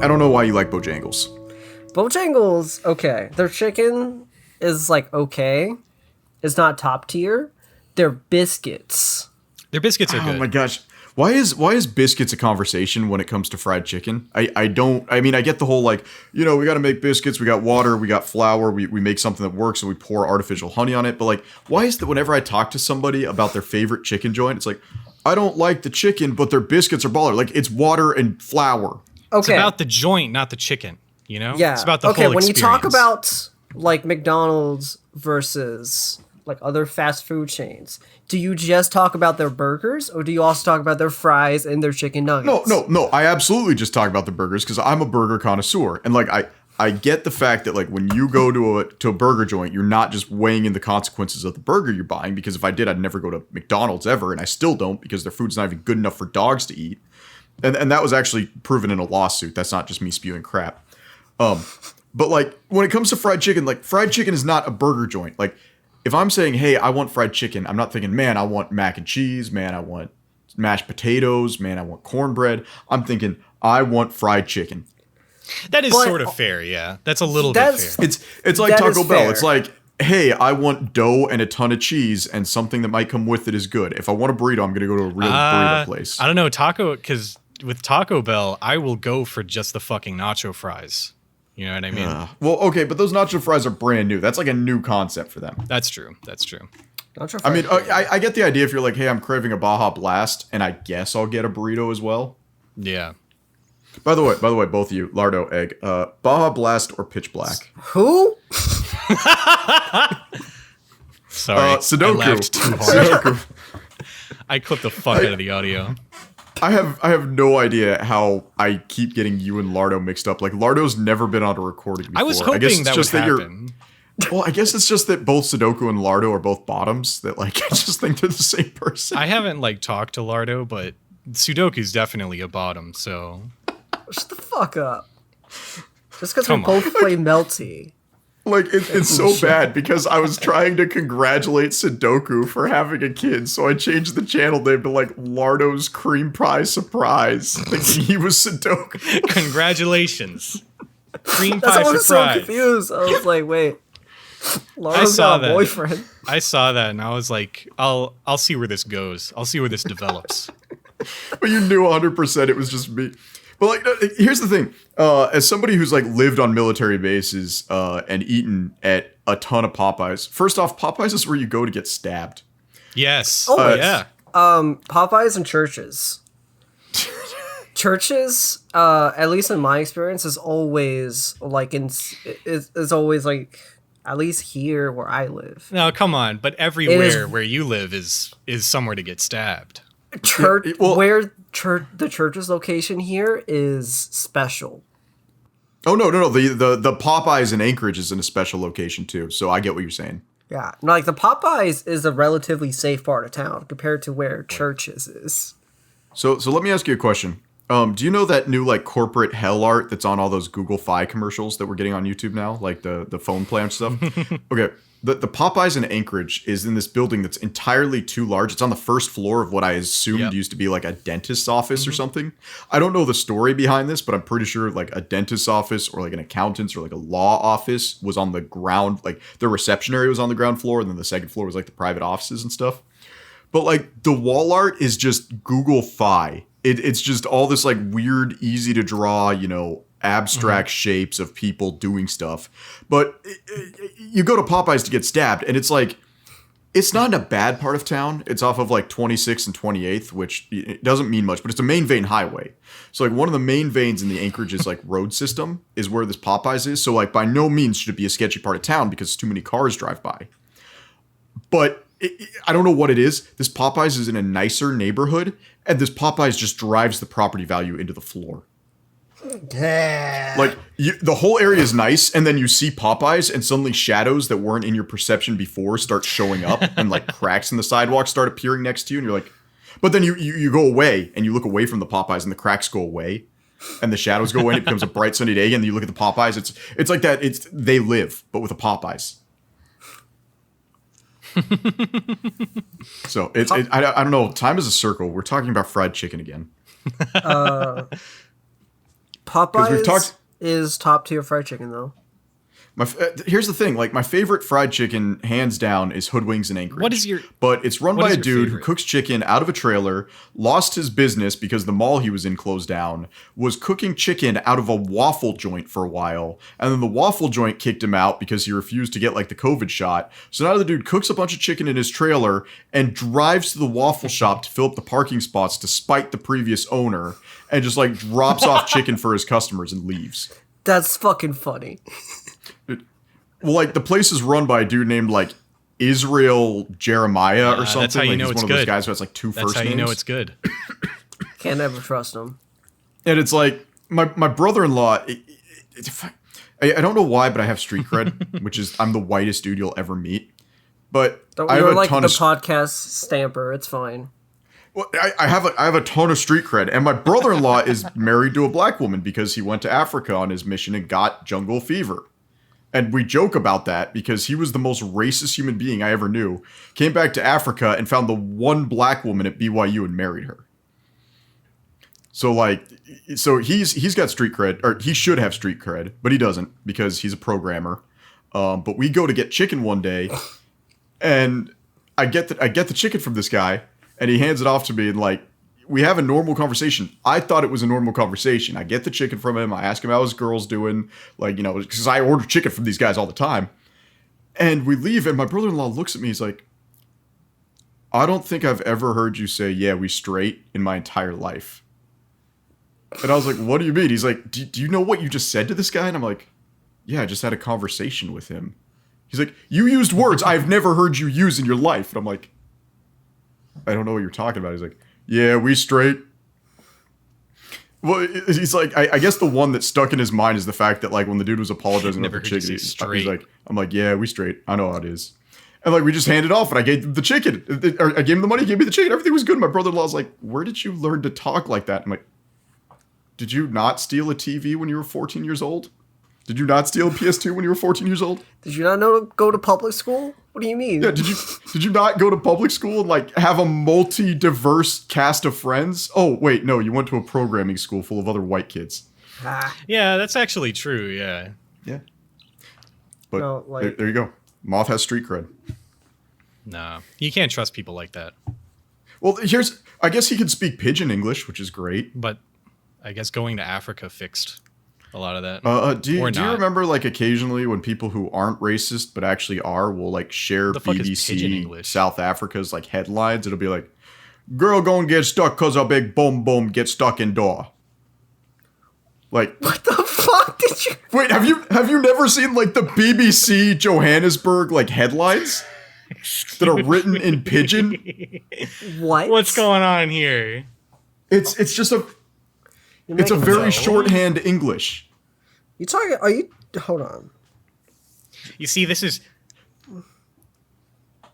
I don't know why you like Bojangles. Bojangles, okay. Their chicken is like okay. It's not top tier. Their biscuits. Their biscuits are good. Oh my gosh. Why is biscuits a conversation when it comes to fried chicken? I get the whole like, we got to make biscuits, we got water, we got flour, we make something that works and we pour artificial honey on it. But like, why is that whenever I talk to somebody about their favorite chicken joint, it's like, I don't like the chicken, but their biscuits are baller. Like it's water and flour. Okay. It's about the joint, not the chicken, Yeah. It's about the whole when experience. you talk about like McDonald's versus like other fast food chains, do you just talk about their burgers or do you also talk about their fries and their chicken nuggets? No. I absolutely just talk about the burgers because I'm a burger connoisseur. And like I get the fact that like when you go to a burger joint, you're not just weighing in the consequences of the burger you're buying, because if I did, I'd never go to McDonald's ever, and I still don't because their food's not even good enough for dogs to eat. And that was actually proven in a lawsuit. That's not just me spewing crap. But like when it comes to fried chicken, like fried chicken is not a burger joint. Like if I'm saying, hey, I want fried chicken, I'm not thinking, man, I want mac and cheese, man, I want mashed potatoes, man, I want cornbread. I'm thinking, I want fried chicken. That is sort of fair, yeah. That's a little bit fair. It's like Taco Bell. It's like, hey, I want dough and a ton of cheese, and something that might come with it is good. If I want a burrito, I'm going to go to a real burrito place. I don't know, because with Taco Bell, I will go for just the fucking nacho fries. You know what I mean? Well, okay, but those nacho fries are brand new. That's like a new concept for them. That's true. I mean, I get the idea if you're like, hey, I'm craving a Baja Blast, and I guess I'll get a burrito as well. Yeah. By the way, both of you, Lardo, Egg, Baja Blast or Pitch Black? Who? Sorry, Sudoku. I laughed too hard. I clipped the fuck out of the audio. I have no idea how I keep getting you and Lardo mixed up. Like, Lardo's never been on a recording before. I was hoping that would happen. Well, I guess it's just that both Sudoku and Lardo are both bottoms. That like I just think they're the same person. I haven't like talked to Lardo, but Sudoku's definitely a bottom. So shut the fuck up. Just because we both play Melty. Like it's so bad because I was trying to congratulate Sudoku for having a kid, so I changed the channel name to like Lardo's Cream Pie Surprise, thinking he was Sudoku. Congratulations, Cream Pie That's why I was Surprise. so confused. I was like, wait. I saw got a boyfriend. I saw that and I was like, I'll see where this goes. I'll see where this develops. But you knew 100% it was just me. But like, here's the thing: as somebody who's like lived on military bases and eaten at a ton of Popeyes. First off, Popeyes is where you go to get stabbed. Yes. Oh yeah. Popeyes and churches. Churches, at least in my experience, is always like is always like at least here where I live. No, come on. But everywhere where you live is somewhere to get stabbed. Church the church's location here is special. Oh no! The Popeyes in Anchorage is in a special location too. So I get what you're saying. Yeah, like the Popeyes is a relatively safe part of town compared to where churches is. So let me ask you a question. Do you know that new like corporate hell art that's on all those Google Fi commercials that we're getting on YouTube now, like the phone plan stuff? Okay, the Popeyes in Anchorage is in this building that's entirely too large. It's on the first floor of what I assumed used to be like a dentist's office or something. I don't know the story behind this, but I'm pretty sure like a dentist's office or like an accountant's or like a law office was on the ground. Like the reception area was on the ground floor, and then the second floor was like the private offices and stuff. But like the wall art is just Google Fi. It's just all this like weird, easy to draw, abstract shapes of people doing stuff. But you go to Popeyes to get stabbed, and it's like, it's not in a bad part of town. It's off of like 26th and 28th, which it doesn't mean much, but it's a main vein highway. So like one of the main veins in the Anchorage's like road system is where this Popeyes is. So like by no means should it be a sketchy part of town because too many cars drive by. But I don't know what it is. This Popeyes is in a nicer neighborhood, and this Popeyes just drives the property value into the floor. Like, the whole area is nice, and then you see Popeyes, and suddenly shadows that weren't in your perception before start showing up, and like cracks in the sidewalk start appearing next to you, and you're like, but then you go away, and you look away from the Popeyes, and the cracks go away, and the shadows go away, and it becomes a bright sunny day, and then you look at the Popeyes, it's like that, they live, but with a Popeyes. So I don't know. Time is a circle. We're talking about fried chicken again. Popeyes talked- is top tier fried chicken though. Here's the thing, like my favorite fried chicken, hands down, is Hood Wings in Anchorage. What is your- But it's run what by is a your dude favorite? who cooks chicken out of a trailer, lost his business because the mall he was in closed down, was cooking chicken out of a waffle joint for a while, and then the waffle joint kicked him out because he refused to get like the COVID shot. So now the dude cooks a bunch of chicken in his trailer and drives to the waffle shop to fill up the parking spots to spite the previous owner, and just like drops off chicken for his customers and leaves. That's fucking funny. Well, like the place is run by a dude named like Israel Jeremiah or something. That's how you like, know he's it's one of those good. guys who has like two That's first how names. you know it's good. Can't ever trust them. And it's like my brother-in-law. I don't know why, but I have street cred, which is I'm the whitest dude you'll ever meet. But I have You're a like ton the of podcast stamper. It's fine. well, I have a ton of street cred, and my brother-in-law is married to a black woman because he went to Africa on his mission and got jungle fever. And we joke about that because he was the most racist human being I ever knew. Came back to Africa and found the one black woman at BYU and married her. So he's got street cred, or he should have street cred, but he doesn't because he's a programmer. But we go to get chicken one day, and I get the chicken from this guy, and he hands it off to me, and like we have a normal conversation. I thought it was a normal conversation. I get the chicken from him. I ask him how his girl's doing, like, you know, because I order chicken from these guys all the time. And we leave, and my brother-in-law looks at me. He's like, I don't think I've ever heard you say, yeah, we straight in my entire life. And I was like, what do you mean? He's like, do you know what you just said to this guy? And I'm like, yeah, I just had a conversation with him. He's like, you used words I've never heard you use in your life. And I'm like, I don't know what you're talking about. He's like, yeah, we straight. Well, he's like, I guess the one that stuck in his mind is the fact that like when the dude was apologizing Never over the heard you chicken, say he's straight. like, I'm like, yeah, we straight. I know how it is. And like we just handed off, and I gave him the chicken. Or I gave him the money, he gave me the chicken. Everything was good. My brother-in-law's like, where did you learn to talk like that? I'm like, did you not steal a TV when you were 14 years old? Did you not steal a PS2 when you were 14 years old? Did you not know to go to public school? What do you mean? Yeah, did you not go to public school and like have a multi-diverse cast of friends? Oh, wait, no, you went to a programming school full of other white kids. Ah, Yeah, that's actually true. Yeah. Yeah. But No, like- there you go. Moth has street cred. No, you can't trust people like that. Well, I guess he can speak pidgin English, which is great. But I guess going to Africa fixed a lot of that. Do you not. remember like occasionally when people who aren't racist but actually are will like share The fuck is pidgin BBC English? South Africa's like headlines? It'll be like, "Girl gon' get stuck 'cause a big boom boom get stuck in door." Like, what the fuck did you? wait, have you never seen like the BBC Johannesburg like headlines that are written in pidgin? What? What's going on here? It's just You're it's a making- very No. shorthand English. You talking? Are you? Hold on. You see, this is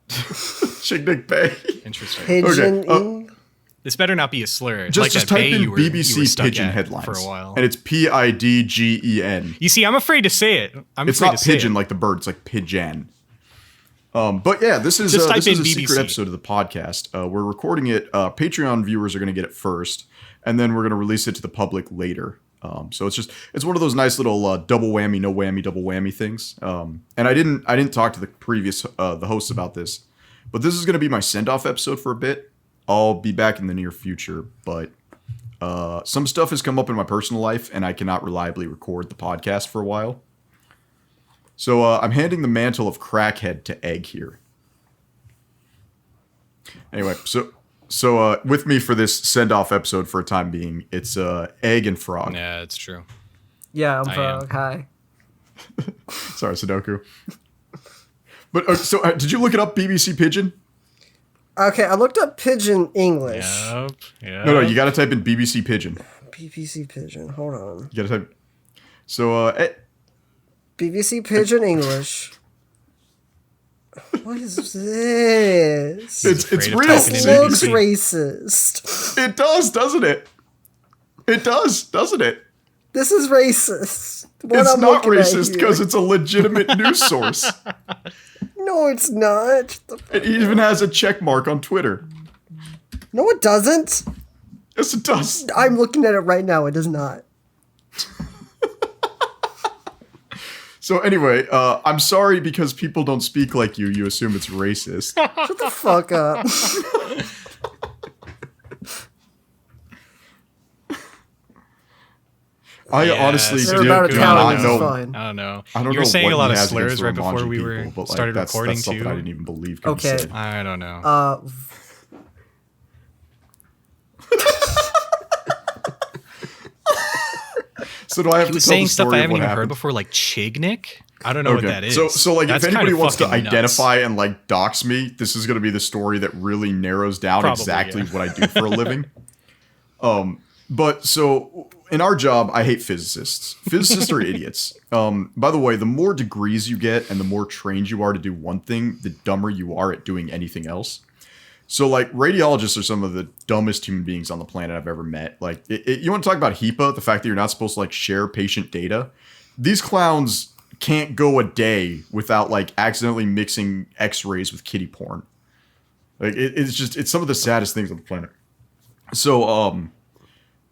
Chignik Bay. interesting. Pigeon. Okay, This better not be a slur. Just that type bay in you were- you were BBC stuck Pigeon at headlines for a while. and it's PIDGEN. You see, I'm afraid to say it. I'm It's afraid not to say pigeon it. like the bird. It's like pigeon. But yeah, this is Just type this is in a BBC. secret episode of the podcast. We're recording it. Patreon viewers are going to get it first, and then we're going to release it to the public later. So it's one of those nice little double whammy, no whammy, double whammy things. And I didn't talk to the previous the hosts about this, but this is going to be my send off episode for a bit. I'll be back in the near future, but some stuff has come up in my personal life, and I cannot reliably record the podcast for a while. So I'm handing the mantle of crackhead to Egg here. Anyway, so with me for this send-off episode for a time being, it's Egg and Frog. Yeah, it's true. Yeah, I'm I Frog. Hi. Sorry, Sudoku. But did you look it up, BBC Pigeon? Okay, I looked up pigeon English. Yep. Yeah. No, you got to type in BBC Pigeon. BBC pigeon. Hold on. You got to type. So BBC pigeon English. What is this? it's afraid of real. typing This in looks BBC. racist. It does, doesn't it? It does, doesn't it? This is racist. What It's I'm not looking at racist here. because it's a legitimate news source. No, it's not. It even has a check mark on Twitter. No, it doesn't. Yes, it does. I'm looking at it right now. It does not. So anyway, I'm sorry because people don't speak like you. You assume it's racist. Shut the fuck up. I honestly They're do about do Italians, not it's know. fine. I don't know. I don't You were know saying what a lot he of has slurs against right before Romanji we were people, but, started that's recording stuff too. that I didn't even believe could be Okay. said. I don't know. So do I have He to was tell saying the stuff story I of haven't what even heard happened? before, like Chignik. I don't know what that is. So like, That's if anybody kinda wants to fucking nuts. identify and like dox me, this is going to be the story that really narrows down Probably, exactly yeah. what I do for a living. But so in our job, I hate physicists. Physicists are idiots. By the way, the more degrees you get and the more trained you are to do one thing, the dumber you are at doing anything else. So like radiologists are some of the dumbest human beings on the planet I've ever met. Like you want to talk about HIPAA, the fact that you're not supposed to like share patient data. These clowns can't go a day without like accidentally mixing x-rays with kitty porn. Like it's some of the saddest things on the planet. So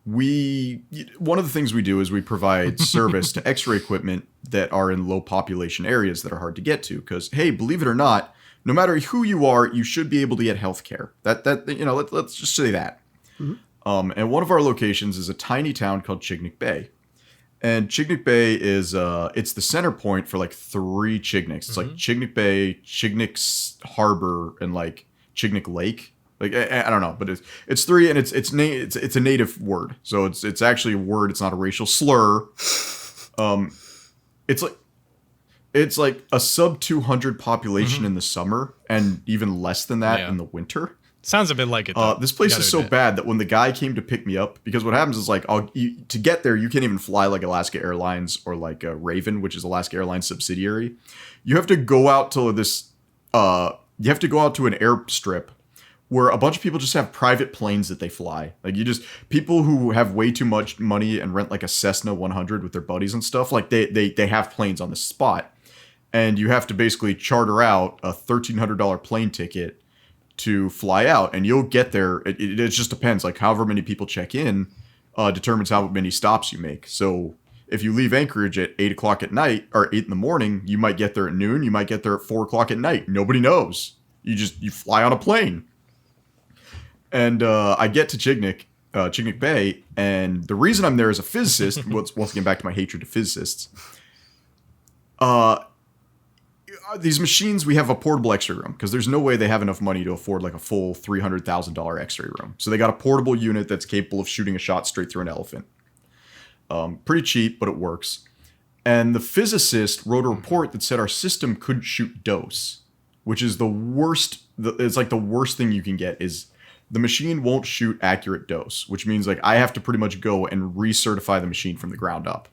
one of the things we do is we provide service to x-ray equipment that are in low population areas that are hard to get to, because hey, believe it or not, no matter who you are, you should be able to get health care. Let's just say that. And one of our locations is a tiny town called Chignik Bay. And Chignik Bay is it's the center point for like 3 Chigniks. It's like Chignik Bay, Chignik's Harbor, and like Chignik Lake. Like I don't know, but it's 3, and it's a native word, so it's actually a word. It's not a racial slur. It's like a sub 200 population in the summer, and even less than that in the winter. Sounds a bit like it, though. This place is so bad that when the guy came to pick me up, because what happens is like to get there, you can't even fly like Alaska Airlines or like Raven, which is Alaska Airlines subsidiary. You have to go out to this. You have to go out to an airstrip where a bunch of people just have private planes that they fly. Like people who have way too much money and rent like a Cessna 100 with their buddies and stuff. Like they have planes on the spot, and you have to basically charter out a $1,300 plane ticket to fly out, and you'll get there. It just depends. Like however many people check in determines how many stops you make. So if you leave Anchorage at 8 o'clock at night or 8 in the morning, you might get there at noon. You might get there at 4 o'clock at night. Nobody knows. You fly on a plane. And I get to Chignik Bay, and the reason I'm there as a physicist, once again back to my hatred of physicists, these machines, we have a portable x-ray room, because there's no way they have enough money to afford like a full $300,000 x-ray room. So they got a portable unit that's capable of shooting a shot straight through an elephant. Pretty cheap, but it works. And the physicist wrote a report that said our system couldn't shoot dose, which is the worst. It's like the worst thing you can get is the machine won't shoot accurate dose, which means like I have to pretty much go and recertify the machine from the ground up.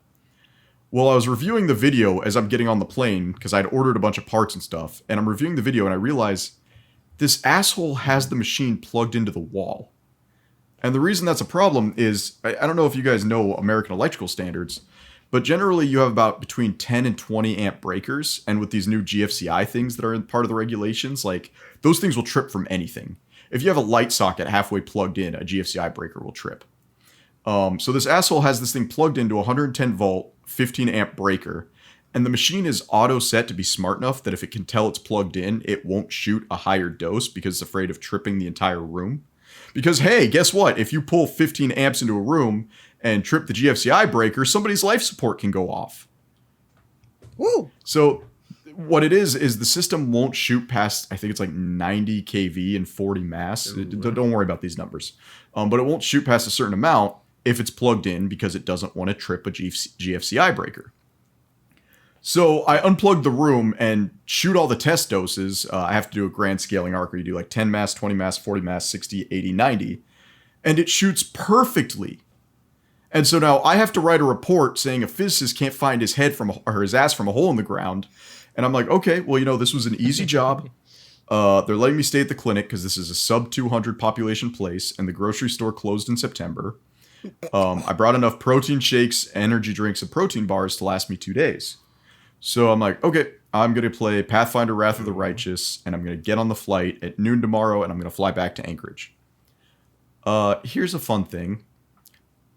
Well, I was reviewing the video as I'm getting on the plane, because I'd ordered a bunch of parts and stuff, and I'm reviewing the video and I realize this asshole has the machine plugged into the wall. And the reason that's a problem is, I don't know if you guys know American electrical standards, but generally you have about between 10 and 20 amp breakers, and with these new GFCI things that are in part of the regulations, like those things will trip from anything. If you have a light socket halfway plugged in, a GFCI breaker will trip. So this asshole has this thing plugged into a 110 volt, 15 amp breaker, and the machine is auto set to be smart enough that if it can tell it's plugged in, it won't shoot a higher dose because it's afraid of tripping the entire room. Because hey, guess what? If you pull 15 amps into a room and trip the GFCI breaker, somebody's life support can go off. Woo! So what it is the system won't shoot past, I think it's like 90 kV and 40 mass. Don't worry about these numbers. But it won't shoot past a certain amount if it's plugged in, because it doesn't want to trip a GFCI breaker. So I unplug the room and shoot all the test doses. I have to do a grand scaling arc where you do like 10 mass, 20 mass, 40 mass, 60, 80, 90. And it shoots perfectly. And so now I have to write a report saying a physicist can't find his head or his ass from a hole in the ground. And I'm like, okay, well, this was an easy job. They're letting me stay at the clinic because this is a sub 200 population place, and the grocery store closed in September. I brought enough protein shakes, energy drinks, and protein bars to last me 2 days. So I'm like, okay, I'm going to play Pathfinder Wrath of the Righteous, and I'm going to get on the flight at noon tomorrow, and I'm going to fly back to Anchorage. Here's a fun thing.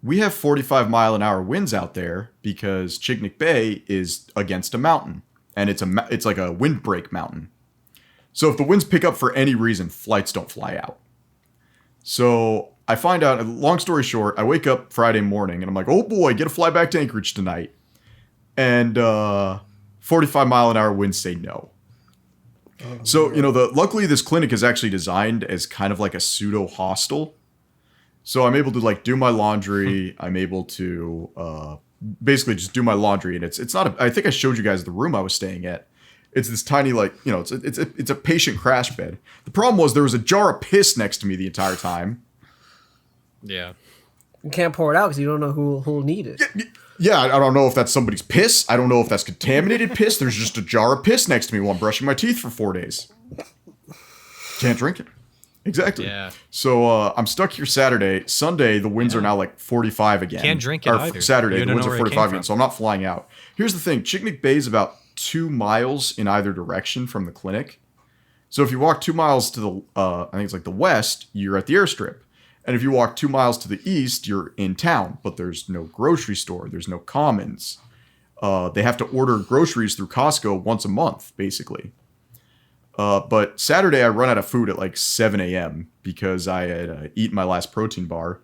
we have 45-mile-an-hour winds out there because Chignik Bay is against a mountain, and it's like a windbreak mountain. So if the winds pick up for any reason, flights don't fly out. So I find out, long story short, I wake up Friday morning and I'm like, oh boy, get a fly back to Anchorage tonight. And 45-mile-an-hour winds say no. So, luckily this clinic is actually designed as kind of like a pseudo hostel. So I'm able to like do my laundry. I'm able to basically just do my laundry. And it's not I think I showed you guys the room I was staying at. It's this tiny, like, it's a patient crash bed. The problem was there was a jar of piss next to me the entire time. Yeah. You can't pour it out because you don't know who'll need it. Yeah, I don't know if that's somebody's piss. I don't know if that's contaminated piss. There's just a jar of piss next to me while I'm brushing my teeth for 4 days. Can't drink it. Exactly. Yeah. So I'm stuck here Saturday. Sunday, the winds are now like 45 again. Can't drink it either. Saturday, You the don't winds know are where it 45 came again, so I'm not flying out. Here's the thing. Chignik Bay is about 2 miles in either direction from the clinic. So if you walk 2 miles to the, I think it's like the west, you're at the airstrip. And if you walk 2 miles to the east, you're in town. But there's no grocery store. There's no commons. They have to order groceries through Costco once a month, basically. But Saturday, I run out of food at like 7 a.m. because I had eaten my last protein bar.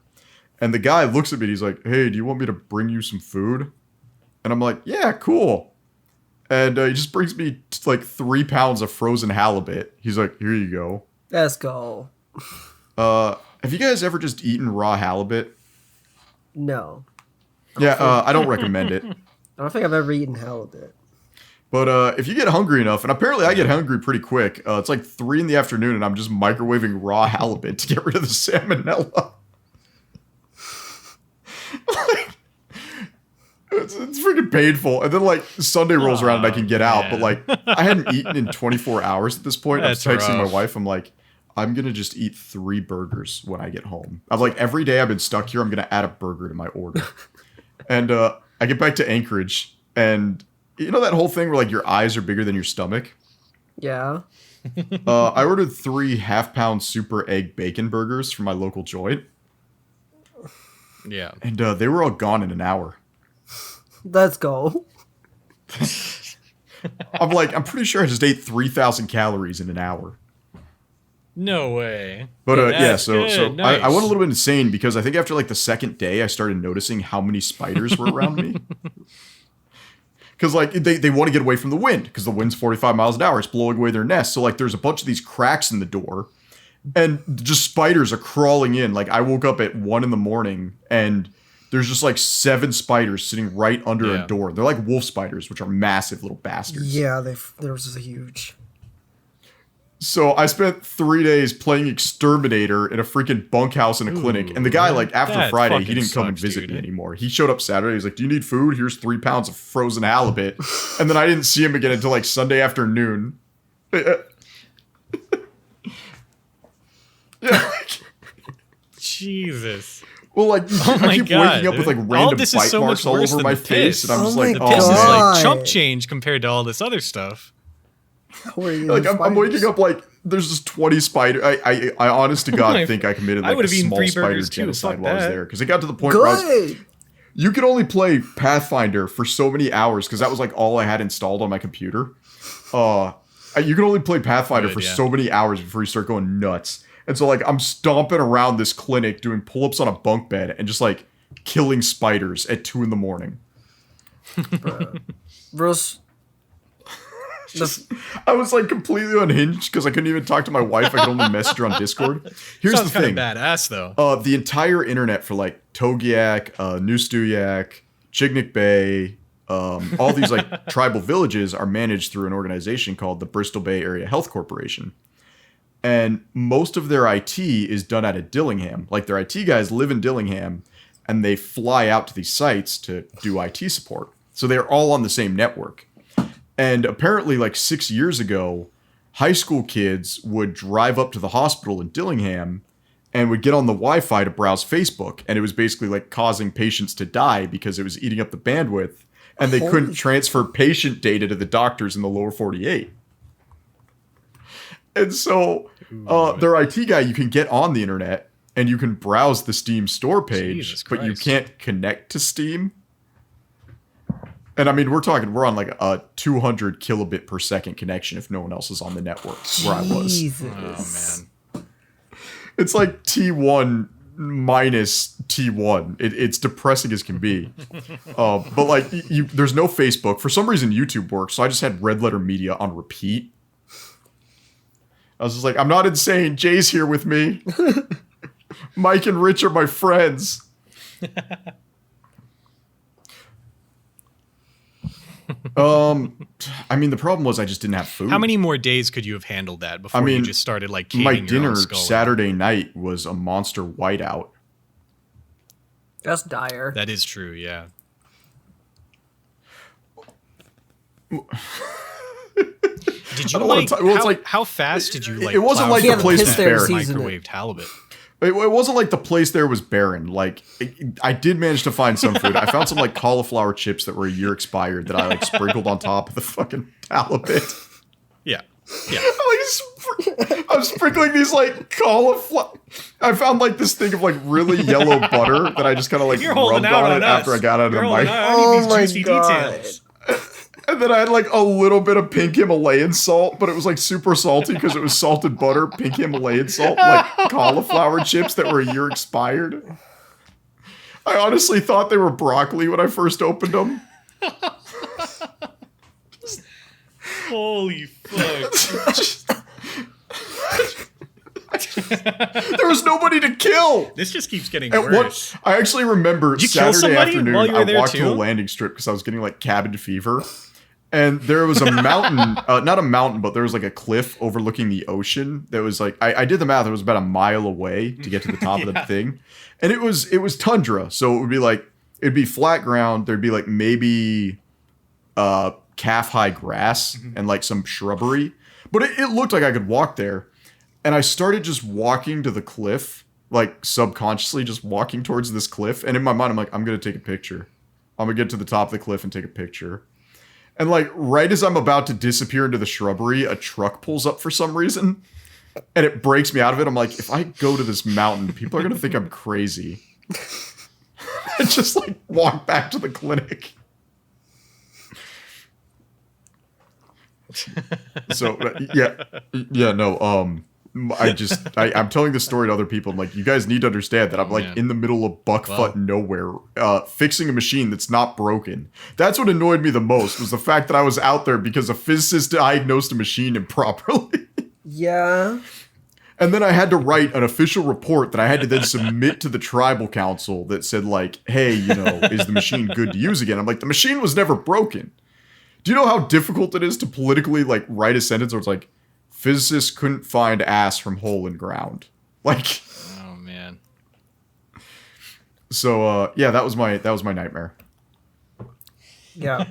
And the guy looks at me and he's like, hey, do you want me to bring you some food? And I'm like, yeah, cool. And he just brings me like 3 pounds of frozen halibut. He's like, here you go. Let's go. Have you guys ever just eaten raw halibut? No. Yeah, I don't recommend it. I don't think I've ever eaten halibut. But if you get hungry enough, and apparently I get hungry pretty quick, it's like 3 in the afternoon and I'm just microwaving raw halibut to get rid of the salmonella. It's freaking painful. And then like Sunday rolls around and I can get out, but like I hadn't eaten in 24 hours at this point. That's I'm texting rough. my wife. I'm like, I'm going to just eat 3 burgers when I get home. I'm like, every day I've been stuck here, I'm going to add a burger to my order. And I get back to Anchorage and you know that whole thing where like your eyes are bigger than your stomach? Yeah. I ordered 3 half-pound super egg bacon burgers from my local joint. Yeah. And they were all gone in an hour. Let's go. I'm like, I'm pretty sure I just ate 3,000 calories in an hour. No way. But That's so good. I Nice. went a little bit insane because I think after like the second day, I started noticing how many spiders were around me. Because like they want to get away from the wind because the wind's 45 miles an hour. It's blowing away their nest. So like there's a bunch of these cracks in the door and just spiders are crawling in. Like I woke up at 1 a.m. and there's just like 7 spiders sitting right under a door. They're like wolf spiders, which are massive little bastards. Yeah, there was a huge. So I spent 3 days playing Exterminator in a freaking bunkhouse in a clinic. And the guy, like, after that Friday, he fucking didn't come and sucks, visit dude. me anymore. He showed up Saturday. He's like, do you need food? Here's 3 pounds of frozen halibut. And then I didn't see him again until, like, Sunday afternoon. Yeah. Jesus. Well, like, Oh I my keep God, waking up with, like, dude. random this is bite so marks much all worse over than my the face. piss. And I'm just Oh like, my oh, This is God. like chump change compared to all this other stuff. Where are you like I'm waking up like there's just 20 spiders. I honest to God my- think I committed I like a would've eaten small 3 spider burgers too, genocide fuck while I was that. there because it got to the point where I was, Good. you could only play Pathfinder for so many hours because that was like all I had installed on my computer. You can only play Pathfinder Good, for yeah. so many hours before you start going nuts. And so like I'm stomping around this clinic doing pull-ups on a bunk bed and just like killing spiders at 2 a.m. Rose. I was like completely unhinged because I couldn't even talk to my wife. I could only message her on Discord. Here's Sounds the kind thing. of badass though. The entire internet for like Togiak, Nustuyak, Chignik Bay, all these like tribal villages are managed through an organization called the Bristol Bay Area Health Corporation. And most of their IT is done out of Dillingham. Like their IT guys live in Dillingham and they fly out to these sites to do IT support. So they're all on the same network. And apparently like 6 years ago, high school kids would drive up to the hospital in Dillingham and would get on the Wi-Fi to browse Facebook. And it was basically like causing patients to die because it was eating up the bandwidth. And they couldn't transfer patient data to the doctors in the lower 48. And so their IT guy, you can get on the internet and you can browse the Steam store page, Jesus but you Christ. can't connect to Steam. And I mean, we're on like a 200 kilobit per second connection if no one else is on the network where I was. Jesus. Oh man. It's like T1 minus T1. It's depressing as can be. But like, there's no Facebook. For some reason, YouTube works, so I just had Red Letter Media on repeat. I was just like, I'm not insane. Jay's here with me. Mike and Rich are my friends. I mean, the problem was I just didn't have food. How many more days could you have handled that before you just started like canning my your dinner own skull? Saturday night was a Monster Whiteout. That's dire. That is true, yeah. Did you I don't wanna like, talk- well, it's like- how fast did you like it wasn't plow like the through place that there seasoned it. microwaved halibut? It wasn't like the place there was barren. Like, I did manage to find some food. I found some like cauliflower chips that were a year expired that I like sprinkled on top of the fucking halibut. Yeah. Yeah. I'm sprinkling these like cauliflower. I found like this thing of like really yellow butter that I just kind of like rubbed on it after I got out of the mic. Oh my god. And then I had like a little bit of pink Himalayan salt, but it was like super salty because it was salted butter, pink Himalayan salt, like cauliflower chips that were a year expired. I honestly thought they were broccoli when I first opened them. Holy fuck. There was nobody to kill. This just keeps getting At worse. I actually remember Did you kill Saturday somebody afternoon, while you were I there walked to too? a landing strip because I was getting like cabin fever. And there was a mountain, not a mountain, but there was like a cliff overlooking the ocean that was like, I did the math, it was about a mile away to get to the top of the thing. And it was tundra. So it would be like, it'd be flat ground. There'd be like maybe calf high grass and like some shrubbery. But it looked like I could walk there. And I started just walking to the cliff, like subconsciously just walking towards this cliff. And in my mind, I'm like, I'm going to take a picture. I'm going to get to the top of the cliff and take a picture. And like right as I'm about to disappear into the shrubbery, a truck pulls up for some reason. And it breaks me out of it. I'm like, if I go to this mountain, people are going to think I'm crazy. I just like walk back to the clinic. So I'm telling this story to other people. I'm like, you guys need to understand that I'm like in the middle of buckfuck nowhere, fixing a machine that's not broken. That's what annoyed me the most, was the fact that I was out there because a physicist diagnosed a machine improperly. Yeah. And then I had to write an official report that I had to then submit to the tribal council that said like, hey, is the machine good to use again? I'm like, the machine was never broken. Do you know how difficult it is to politically like write a sentence where it's like, physicists couldn't find ass from hole in ground? Like, Oh man. so that was my nightmare. Yeah.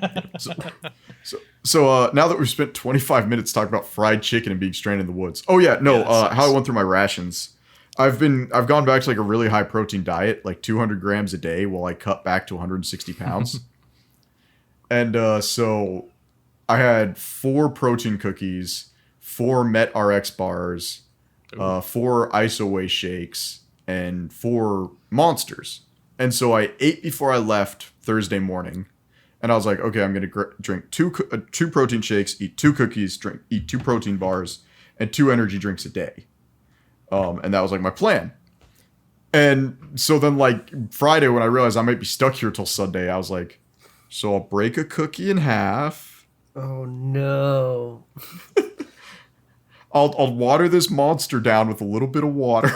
So now that we've spent 25 minutes talking about fried chicken and being stranded in the woods. Oh yeah, no, that how I went through my rations. I've gone back to like a really high protein diet, like 200 grams a day, while I cut back to 160 pounds. And so I had 4 protein cookies, 4 Met RX bars, 4 ISO shakes, and 4 Monsters. And so I ate before I left Thursday morning. And I was like, okay, I'm going to drink 2 protein shakes, eat 2 cookies, eat 2 protein bars, and 2 energy drinks a day. And that was like my plan. And so then like Friday, when I realized I might be stuck here till Sunday, I was like, so I'll break a cookie in half. Oh no. I'll water this monster down with a little bit of water.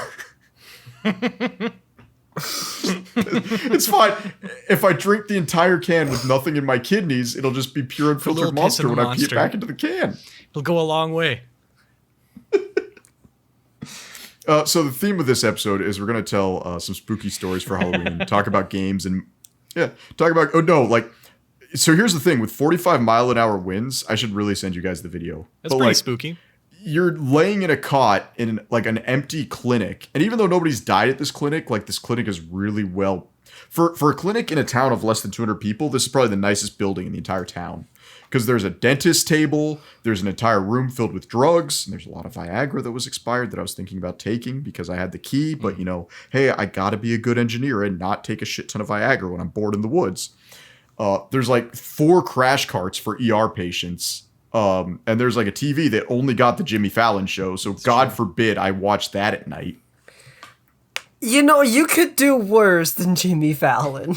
It's fine. If I drink the entire can with nothing in my kidneys, it'll just be pure unfiltered monster when I pee it back into the can. It'll go a long way. So the theme of this episode is we're going to tell some spooky stories for Halloween, talk about games, and so here's the thing. With 45-mile-an-hour winds, I should really send you guys the video. That's pretty spooky. You're laying in a cot in like an empty clinic. And even though nobody's died at this clinic, like this clinic is really well... For a clinic in a town of less than 200 people, this is probably the nicest building in the entire town. because there's a dentist table, there's an entire room filled with drugs, and there's a lot of Viagra that was expired that I was thinking about taking because I had the key. But, you know, hey, I got to be a good engineer and not take a shit ton of Viagra when I'm bored in the woods. There's like 4 crash carts for ER patients. And there's like a TV that only got the Jimmy Fallon show. So God forbid I watch that at night. You know, you could do worse than Jimmy Fallon.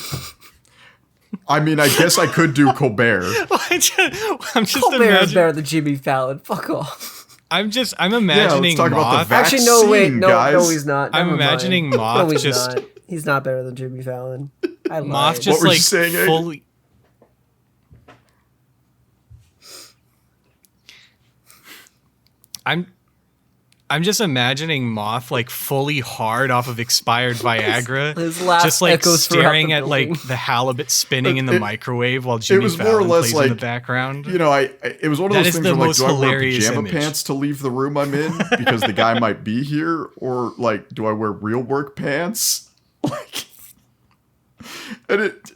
I mean, I guess I could do Colbert. I'm just Colbert's imagining. better than Jimmy Fallon. Fuck off. I'm imagining let's talk about the Moth. vaccine, Actually, no, wait, no, guys. he's not. I'm Never mind. imagining Moth No, he's just not. He's not better than Jimmy Fallon. I lied. Moth just were you like saying, Egg? fully. I'm just imagining Moth like fully hard off of expired Viagra, His laugh just like echoes throughout staring the at building. like the halibut spinning in the microwave while Jimmy was more or Fallon less plays in the like, background. You know, it was one of That those is things the where, like, most do I wear hilarious pajama image. pants to leave the room I'm in because the guy might be here, or like, do I wear real work pants? Like, and it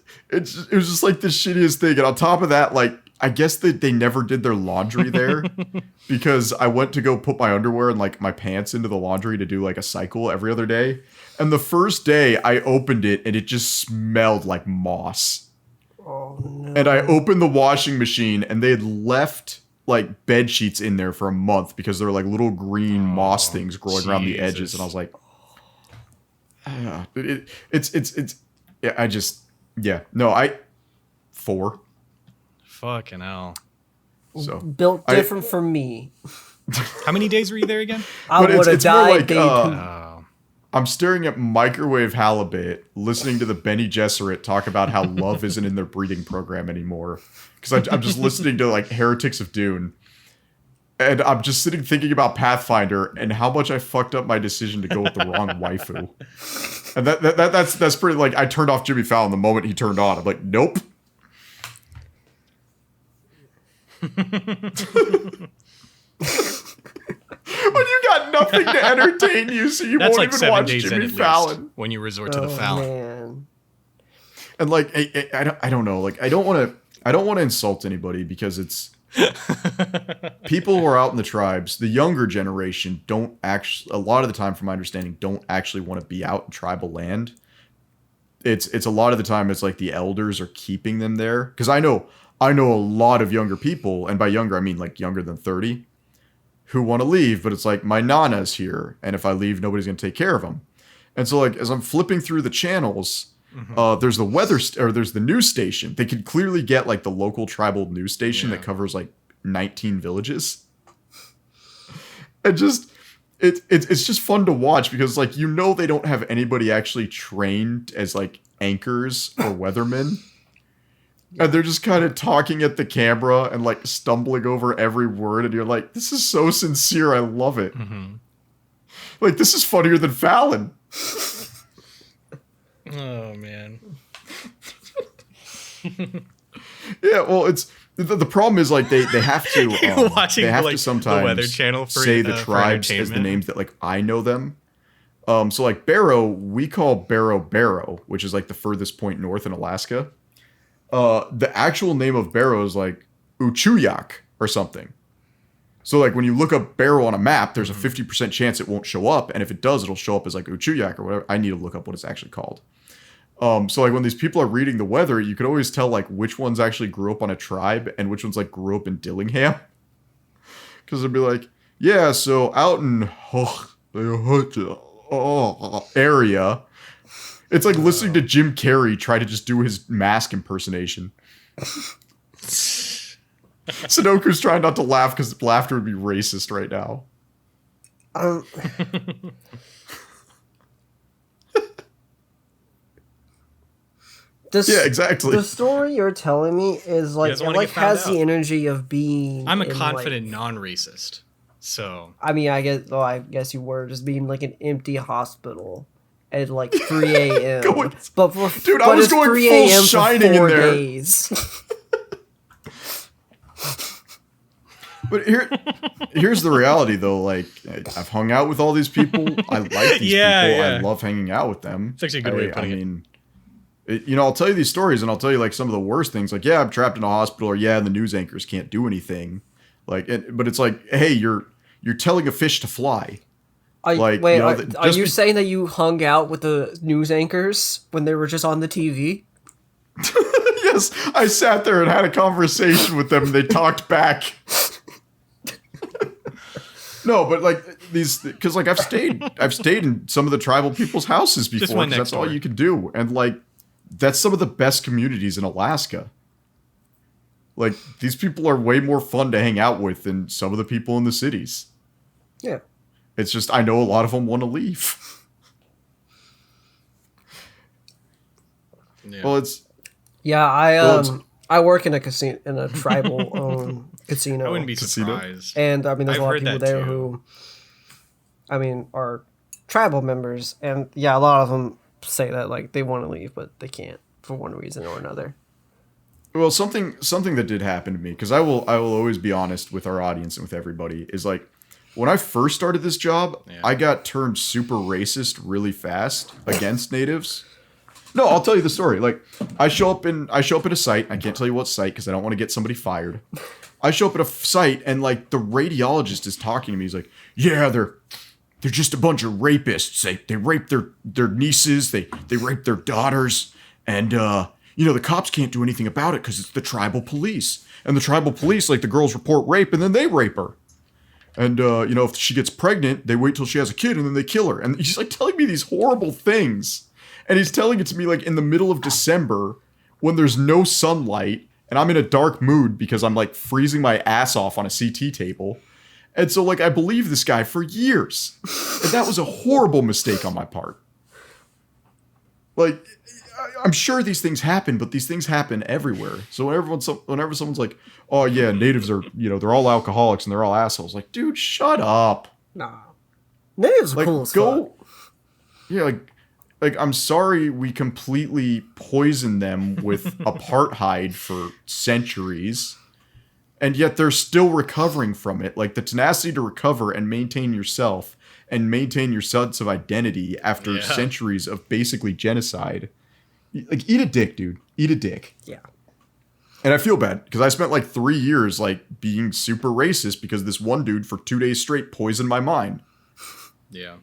was just like the shittiest thing. And on top of that, like, I guess that they never did their laundry there because I went to go put my underwear and like my pants into the laundry to do like a cycle every other day. And the first day I opened it and it just smelled like moss. Oh, no. And I opened the washing machine and they had left like bed sheets in there for a month because there were like little green moss things growing around the edges. Jesus. And I was like, it's yeah, I just, yeah, no, 4. Fucking hell. So Built different from me. How many days were you there again? I But would have it's more died. like, day Oh. I'm staring at microwave halibut, listening to the Benny Gesserit talk about how love isn't in their breeding program anymore. Because I'm just listening to like Heretics of Dune. And I'm just sitting thinking about Pathfinder and how much I fucked up my decision to go with the wrong waifu. And that's pretty, like, I turned off Jimmy Fallon the moment he turned on. I'm like, nope. When you got nothing to entertain you, so you That's won't like even 7 watch days Jimmy in at Fallon. least when you resort to the Oh, Fallon. man. And like, I don't know, like, I don't want to insult anybody because it's people who are out in the tribes, the younger generation don't actually, a lot of the time from my understanding, don't actually want to be out in tribal land. It's a lot of the time it's like the elders are keeping them there. Because I know a lot of younger people, and by younger I mean like younger than 30, who want to leave, but it's like my nana's here, and if I leave, nobody's gonna take care of them. And so like as I'm flipping through the channels, there's the there's the news station. They could clearly get like the local tribal news station that covers like 19 villages. And just it's just fun to watch because like, you know, they don't have anybody actually trained as like anchors or weathermen. And they're just kind of talking at the camera and like stumbling over every word, and you're like, this is so sincere, I love it. Like, this is funnier than Fallon. Oh, man. Yeah, well, it's the problem is like they have to Watching they have like to sometimes the Weather Channel for say the for tribes as the entertainment. names that like I know them. So like Barrow, we call Barrow, which is like the furthest point north in Alaska. The actual name of Barrow is like Uchuyak or something. So like when you look up Barrow on a map, there's a 50% chance it won't show up, and if it does, it'll show up as like Uchuyak or whatever. I need to look up what it's actually called. So like when these people are reading the weather, you could always tell like which ones actually grew up on a tribe and which ones like grew up in Dillingham. Because it'd be like, yeah, so out in area, it's like listening to Jim Carrey try to just do his mask impersonation. Sudoku's trying not to laugh because laughter would be racist right now. Yeah, exactly. The story you're telling me is like, doesn't it wanna like get found has out. the energy of being. I'm a in, confident like, non-racist, so I mean, I guess you were just being like an empty hospital at like 3 a.m. Going- but Dude, I but was it's going 3 full a.m. for Shining in 4 there. days. But here's the reality, though. Like, I've hung out with all these people. I like these Yeah, people. yeah. I love hanging out with them. It's actually a good way of putting it. mean, I'll tell you these stories and I'll tell you like some of the worst things. Like, yeah, I'm trapped in a hospital, or yeah, the news anchors can't do anything. Like, but it's like, hey, you're telling a fish to fly. Wait, are you saying that you hung out with the news anchors when they were just on the TV? Yes, I sat there and had a conversation with them and they talked back. No, but like because like I've stayed in some of the tribal people's houses before, because that's all you can do. And like, that's some of the best communities in Alaska. Like, these people are way more fun to hang out with than some of the people in the cities. Yeah. It's just, I know a lot of them want to leave. Yeah. Well, it's... Yeah, I work in a casino, in a tribal casino. I wouldn't be surprised. And I mean, there's I've a lot heard of people that there too. who, I mean, are tribal members, and yeah, a lot of them say that like they want to leave, but they can't for one reason or another. Well, something that did happen to me, because I will always be honest with our audience and with everybody, is like, when I first started this job, I got turned super racist really fast against natives. No, I'll tell you the story. Like, I show up at a site. I can't tell you what site because I don't want to get somebody fired. I show up at a site and like the radiologist is talking to me. He's like, "Yeah, they're just a bunch of rapists. They rape their nieces. They rape their daughters, and the cops can't do anything about it because it's the tribal police. And the tribal police, like, the girls report rape and then they rape her. And if she gets pregnant, they wait till she has a kid and then they kill her." And he's like telling me these horrible things. And he's telling it to me like in the middle of December when there's no sunlight and I'm in a dark mood because I'm like freezing my ass off on a CT table. And so like I believe this guy for years. And that was a horrible mistake on my part. Like, I'm sure these things happen, but these things happen everywhere. So whenever someone's like, "Oh yeah, natives are, they're all alcoholics and they're all assholes," like, dude, shut up. Nah, natives are Like, cool as fuck. Yeah, like I'm sorry we completely poisoned them with apartheid for centuries, and yet they're still recovering from it. Like, the tenacity to recover and maintain yourself and maintain your sense of identity after centuries of basically genocide. Like, eat a dick, dude. Eat a dick. Yeah. And I feel bad because I spent like 3 years like being super racist because this one dude for 2 days straight poisoned my mind. Yeah.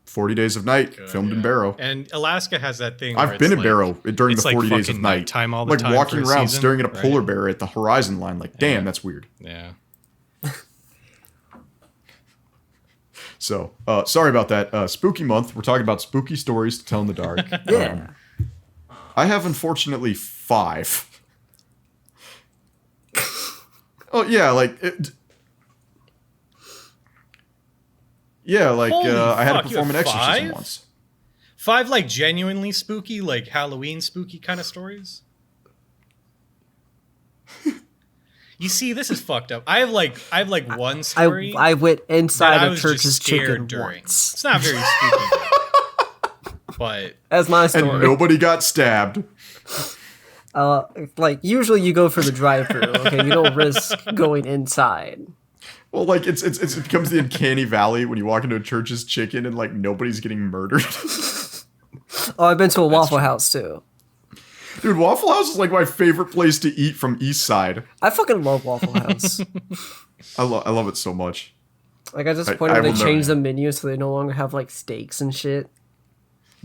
40 Days of Night, filmed in Barrow. And Alaska has that thing where I've been in Barrow during the 40 Days of Night. Time all the like time walking for a around season, staring at a right? polar bear at the horizon line like, damn, that's weird. Yeah. So, sorry about that. Spooky month. We're talking about spooky stories to tell in the dark. Yeah. I have, unfortunately, 5. Oh, yeah, like... I had to perform an exorcism once. 5 like genuinely spooky, like Halloween spooky kind of stories? You see, this is fucked up. I have like one story. I went inside I a was church's just scared chicken during. once. It's not very spooky, but That's my And story. nobody got stabbed. Like, usually you go for the drive-thru, okay? You don't risk going inside. Well, like, it becomes the uncanny valley when you walk into a church's chicken and, like, nobody's getting murdered. Oh, I've been to a Waffle House, too. Dude, Waffle House is, like, my favorite place to eat from East Side. I fucking love Waffle House. I love it so much. Like, at this point I where they will changed the menu so they no longer have, like, steaks and shit.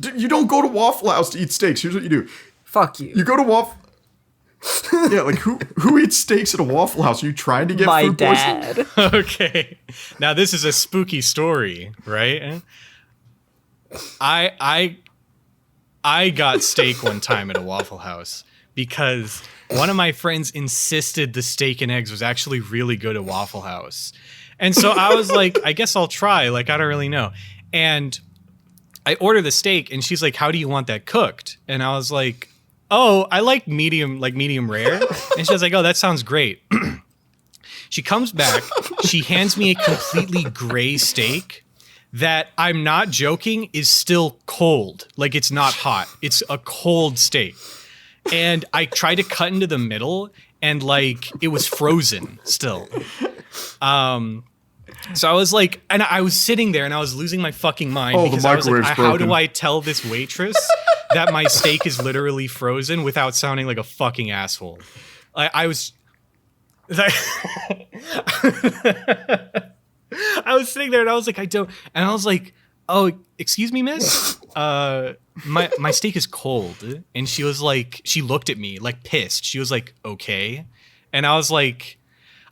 Dude, you don't go to Waffle House to eat steaks. Here's what you do. Fuck you. You go to Waffle... Yeah, like, who eats steaks at a Waffle House? Are you trying to get My food poisoning? dad. okay. Now this is a spooky story, right? I got steak one time at a Waffle House because one of my friends insisted the steak and eggs was actually really good at Waffle House. And so I was like, I guess I'll try. Like, I don't really know. And I order the steak and she's like, "How do you want that cooked?" And I was like, "Oh, I like medium rare." And she was like, "Oh, that sounds great." She comes back, she hands me a completely gray steak that, I'm not joking, is still cold. Like, it's not hot. It's a cold steak. And I tried to cut into the middle and like it was frozen still. So I was like, and I was sitting there and I was losing my fucking mind. Oh, because the I was like, microwave's how broken. do I tell this waitress that my steak is literally frozen without sounding like a fucking asshole? I was I was sitting there and I was like, I don't, and I was like, oh, excuse me, miss. My steak is cold. And she was like, she looked at me like pissed. She was like, okay. And I was like,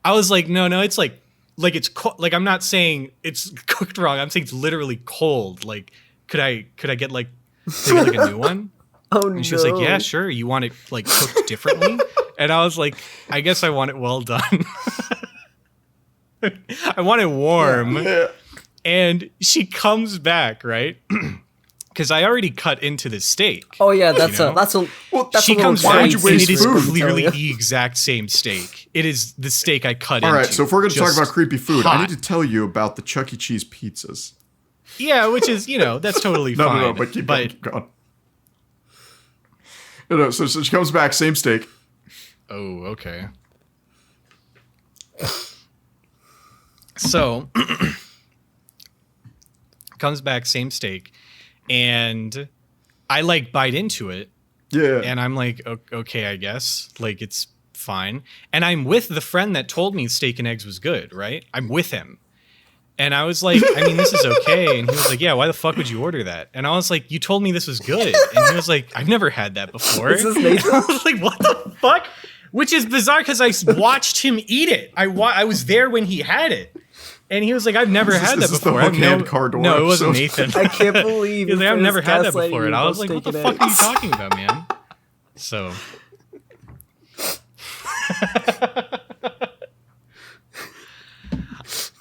no, it's like it's like, I'm not saying it's cooked wrong. I'm saying it's literally cold. Like, could I get like a new one? Oh no. And she was like, yeah, sure. You want it like cooked differently? And I was like, I guess I want it well done. I want it warm. Yeah. And she comes back, right? Because I already cut into the steak. Oh yeah, that's Well, that's She a little comes back and you it waste is food? clearly the exact same steak. It is the steak I cut into. All right, so if we're going to talk just about creepy food, hot. I need to tell you about the Chuck E. Cheese pizzas. Yeah, which is, that's totally No, fine. no, but keep going. No, so she comes back, same steak. Oh, okay. So, comes back, same steak, and I like bite into it, Yeah. and I'm like, okay, I guess, like it's fine. And I'm with the friend that told me steak and eggs was good, right? I'm with him. And I was like, I mean, this is okay. And he was like, yeah, why the fuck would you order that? And I was like, you told me this was good. And he was like, I've never had that before. Is this Nathan? I was like, what the fuck? Which is bizarre because I watched him eat it. I was there when he had it. And he was like, I've never had that Is this the before. Hook Hand Car Door No, it wasn't episode? Nathan. I can't believe He was like, I've Chris never had that gaslighting before. you And I about was like, what the steak fuck and are you eggs. talking about, man? So.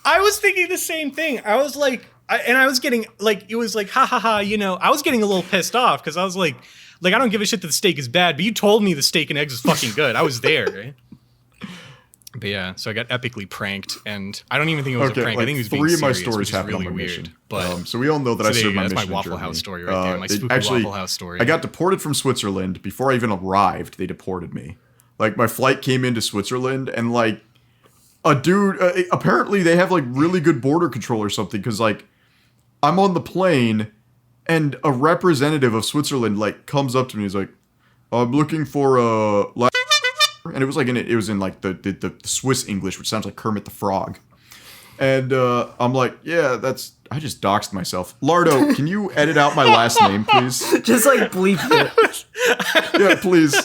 I was thinking the same thing. I was like, I was getting like, it was like, ha ha ha, I was getting a little pissed off because I was like, I don't give a shit that the steak is bad, but you told me the steak and eggs is fucking good. I was there, right? But yeah, so I got epically pranked, and I don't even think it was a prank. I think it was being three of my serious, stories which is happened really on my weird. mission. But So we all know that I there you served go. my That's mission my in Waffle House Germany. story right there. My spooky actually, Waffle House story. I got deported from Switzerland before I even arrived. They deported me. Like my flight came into Switzerland, and like a dude. Apparently, they have like really good border control or something. Because like I'm on the plane, and a representative of Switzerland like comes up to me. He's like, "I'm looking for a." And it was like it was in like the Swiss English, which sounds like Kermit the Frog. And I'm like, yeah, I just doxed myself. Lardo, can you edit out my last name, please? Just like bleep it. Yeah, please.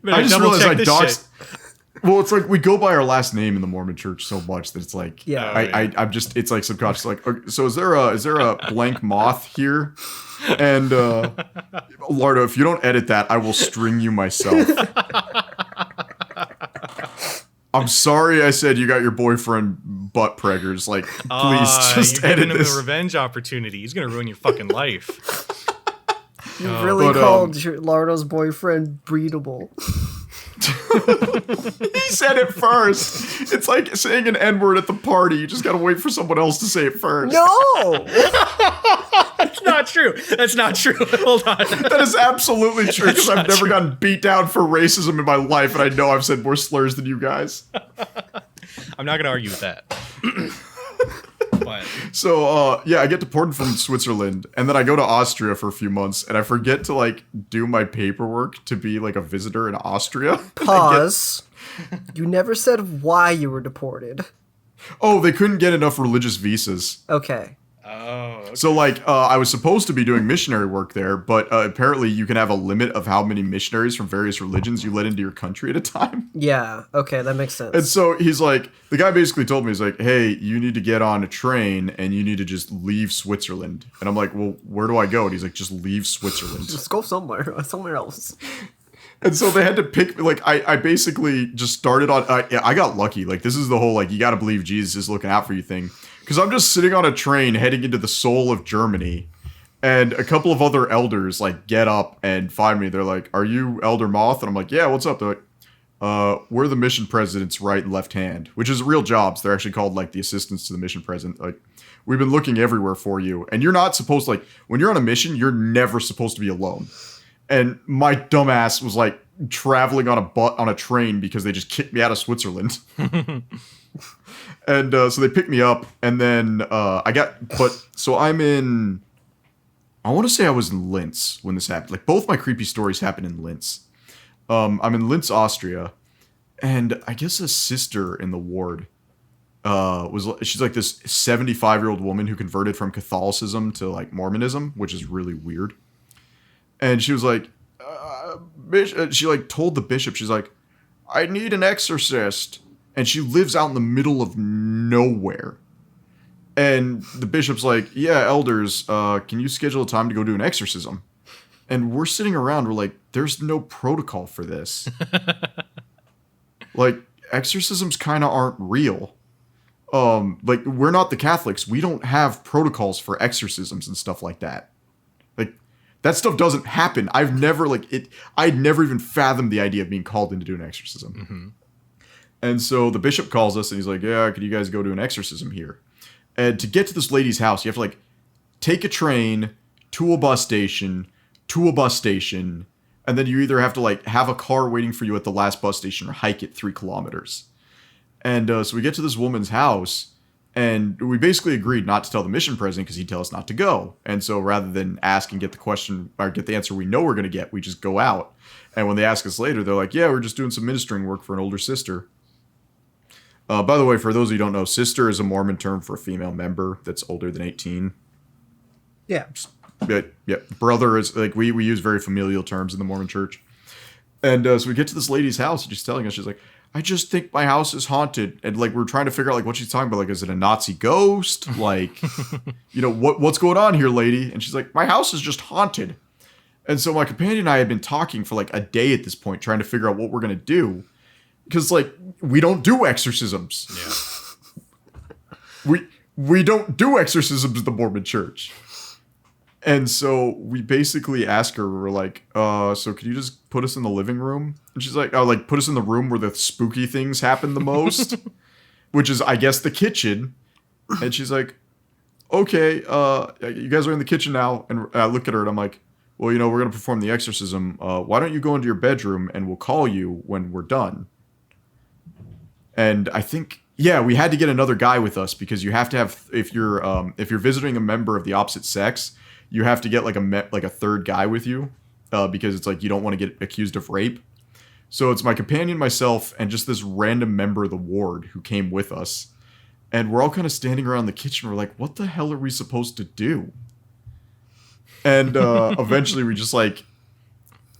I just realized I doxed. Well, it's like we go by our last name in the Mormon Church so much that it's like, Yeah. I'm just, it's like subconscious. Like, okay, so is there a blank moth here? And Lardo, if you don't edit that, I will string you myself. I'm sorry I said you got your boyfriend butt preggers. Like, please just you're edit giving him this. a revenge opportunity. He's gonna ruin your fucking life. You really But, called your Lardo's boyfriend breedable. He said it first. It's like saying an N-word at the party. You just gotta wait for someone else to say it first. No! That's not true. That's not true. Hold on. That is absolutely true because I've never gotten beat down for racism in my life, and I know I've said more slurs than you guys. I'm not gonna argue with that. But So, yeah, I get deported from Switzerland, and then I go to Austria for a few months, and I forget to, like, do my paperwork to be, like, a visitor in Austria. Pause. You never said why you were deported. Oh, they couldn't get enough religious visas. Okay. So, like, I was supposed to be doing missionary work there, but apparently you can have a limit of how many missionaries from various religions you let into your country at a time. Yeah, okay, that makes sense. And so he's like, the guy basically told me, he's like, hey, you need to get on a train and you need to just leave Switzerland. And I'm like, well, where do I go? And he's like, just leave Switzerland. Just go somewhere else. And so they had to pick, like, I basically just started on, I got lucky. Like, this is the whole, like, you got to believe Jesus is looking out for you thing. Because I'm just sitting on a train heading into the soul of Germany. And a couple of other elders, like, get up and find me. They're like, are you Elder Moth? And I'm like, yeah, what's up? They're like, we're the mission president's right and left hand. Which is real jobs. They're actually called, like, the assistants to the mission president. Like, we've been looking everywhere for you. And you're not supposed to, like, when you're on a mission, you're never supposed to be alone. And my dumbass was like traveling on a train because they just kicked me out of Switzerland. And so they picked me up, and then I'm in, I want to say I was in Linz when this happened. Like, both my creepy stories happened in Linz. I'm in Linz, Austria, and I guess a sister in the ward she's like this 75-year-old woman who converted from Catholicism to like Mormonism, which is really weird. And she was like, she like told the bishop, she's like, I need an exorcist. And she lives out in the middle of nowhere. And the bishop's like, yeah, elders, can you schedule a time to go do an exorcism? And we're sitting around, we're like, there's no protocol for this. Like, exorcisms kind of aren't real. Like, we're not the Catholics. We don't have protocols for exorcisms and stuff like that. Like, that stuff doesn't happen. I'd never even fathomed the idea of being called in to do an exorcism. Mm-hmm. And so the bishop calls us and he's like, yeah, could you guys go do an exorcism here? And to get to this lady's house, you have to like take a train to a bus station, and then you either have to like have a car waiting for you at the last bus station or hike it 3 kilometers. And so we get to this woman's house, and we basically agreed not to tell the mission president because he'd tell us not to go. And so rather than ask and get the question or get the answer we know we're going to get, we just go out. And when they ask us later, they're like, yeah, we're just doing some ministering work for an older sister. By the way, for those of you who don't know, sister is a Mormon term for a female member that's older than 18. Yeah. Yeah. Brother is, like, we use very familial terms in the Mormon church. And so we get to this lady's house, and she's telling us, she's like, I just think my house is haunted. And like, we're trying to figure out like what she's talking about. Like, is it a Nazi ghost? Like, you know, what's going on here, lady? And she's like, my house is just haunted. And so my companion and I had been talking for like a day at this point, trying to figure out what we're going to do. Because like, we don't do exorcisms. Yeah. We don't do exorcisms in the Mormon church. And so we basically ask her, we're like, so could you just put us in the living room? And she's like, oh, like, put us in the room where the spooky things happen the most, which is, I guess, the kitchen. And she's like, okay, you guys are in the kitchen now. And I look at her and I'm like, well, you know, we're going to perform the exorcism. Why don't you go into your bedroom and we'll call you when we're done? And I think, yeah, we had to get another guy with us because you have to have, if you're visiting a member of the opposite sex, you have to get like a third guy with you because it's like you don't want to get accused of rape. So it's my companion, myself, and just this random member of the ward who came with us. And we're all kind of standing around the kitchen. We're like, what the hell are we supposed to do? And eventually we just like,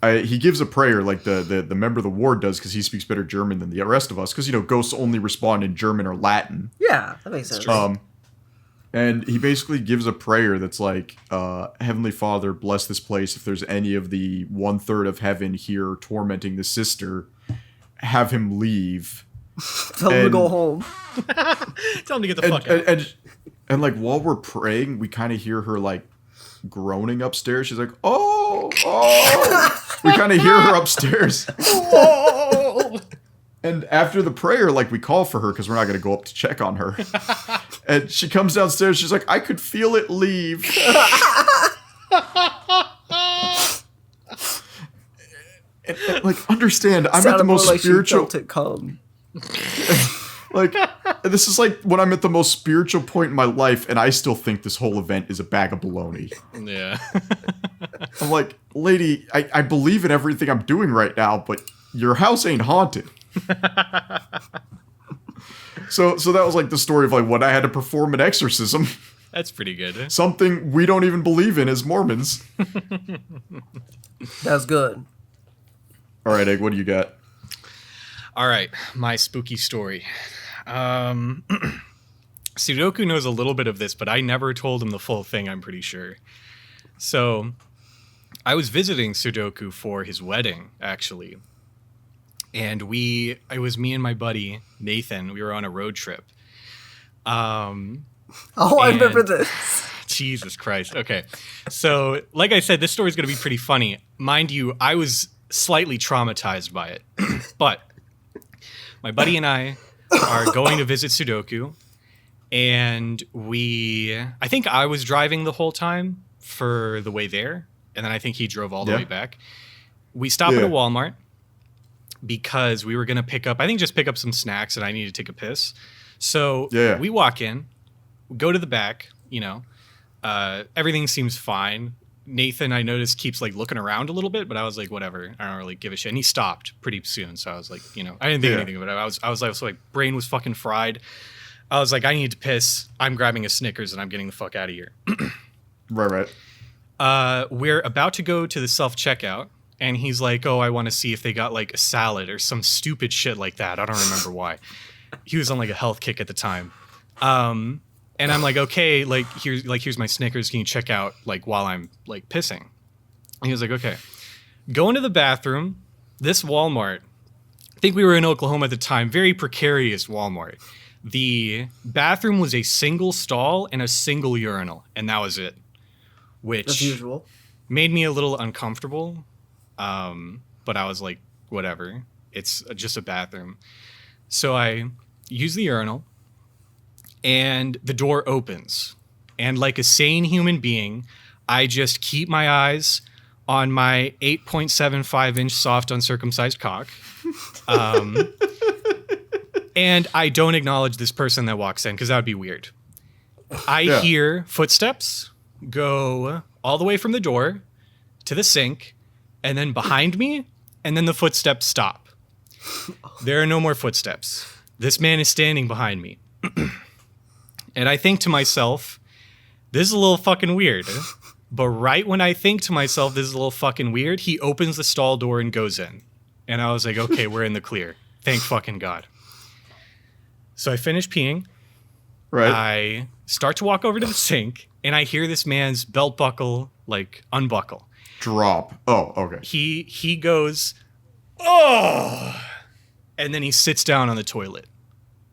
he gives a prayer like the member of the ward does because he speaks better German than the rest of us. Because, you know, ghosts only respond in German or Latin. Yeah, that makes sense. And he basically gives a prayer that's like, Heavenly Father, bless this place. If there's any of the 1/3 of heaven here tormenting the sister, have him leave. Tell him to go home. Tell him to get the fuck out. And like while we're praying, we kind of hear her like groaning upstairs. She's like, oh. We kind of hear her upstairs. Whoa! And after the prayer, like, we call for her because we're not going to go up to check on her. And she comes downstairs. She's like, I could feel it leave. and, like, understand, I'm at the most spiritual. Like she felt it come. Like, this is like when I'm at the most spiritual point in my life, and I still think this whole event is a bag of baloney. Yeah. I'm like, lady, I believe in everything I'm doing right now, but your house ain't haunted. So that was like the story of like when I had to perform an exorcism. That's pretty good. Something we don't even believe in as Mormons. That's good. All right, Egg, what do you got? All right, my spooky story. Sudoku knows a little bit of this, but I never told him the full thing, I'm pretty sure. So I was visiting Sudoku for his wedding, actually. And it was me and my buddy, Nathan. We were on a road trip. I remember this. Jesus Christ. Okay. So, like I said, this story is going to be pretty funny. Mind you, I was slightly traumatized by it. But my buddy and I are going to visit Sudoku. And I think I was driving the whole time for the way there. and then I think he drove all the way back. We stop at a Walmart because we were going to pick up some snacks, and I needed to take a piss. So we walk in, go to the back, everything seems fine. Nathan, I noticed, keeps like looking around a little bit, but I was like, whatever, I don't really give a shit. And he stopped pretty soon. So I was like, I didn't think anything of it. I was like, brain was fucking fried. I was like, I need to piss. I'm grabbing a Snickers and I'm getting the fuck out of here. Right. We're about to go to the self-checkout, and he's like, oh, I want to see if they got like a salad or some stupid shit like that. I don't remember why. He was on like a health kick at the time. And I'm like, okay, here's my Snickers. Can you check out like while I'm like pissing? And he was like, okay. Go into the bathroom. This Walmart, I think we were in Oklahoma at the time, very precarious Walmart. The bathroom was a single stall and a single urinal, and that was it. Which as usual made me a little uncomfortable. But I was like, whatever. It's just a bathroom. So I use the urinal. And the door opens. And like a sane human being, I just keep my eyes on my 8.75-inch soft uncircumcised cock. And I don't acknowledge this person that walks in, because that would be weird. I hear footsteps go all the way from the door to the sink, and then behind me, and then the footsteps stop. There are no more footsteps. This man is standing behind me. And I think to myself, this is a little fucking weird. But right when I think to myself, this is a little fucking weird, he opens the stall door and goes in. And I was like, okay, we're in the clear. Thank fucking God. So I finish peeing. Right. I start to walk over to the sink, and I hear this man's belt buckle, like, unbuckle. Drop. Oh, okay. He goes, oh! And then he sits down on the toilet.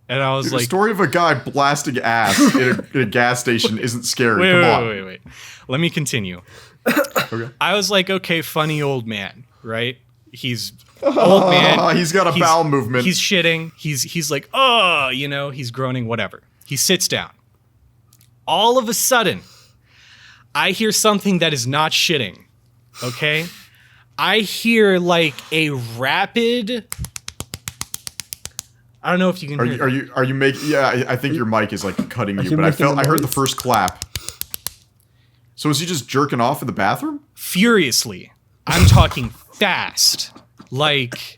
And I was Dude, like... the story of a guy blasting ass in a gas station isn't scary. Come on. Wait. Let me continue. Okay. I was like, okay, funny old man, right? He's old man. He's got a bowel movement. He's shitting. He's like, oh, he's groaning, whatever. He sits down. All of a sudden, I hear something that is not shitting, okay? I hear like a rapid... I don't know if you can hear it. Are you making... Yeah, I think your mic is like cutting you, but I heard the first clap. So is he just jerking off in the bathroom? Furiously. I'm talking fast. Like,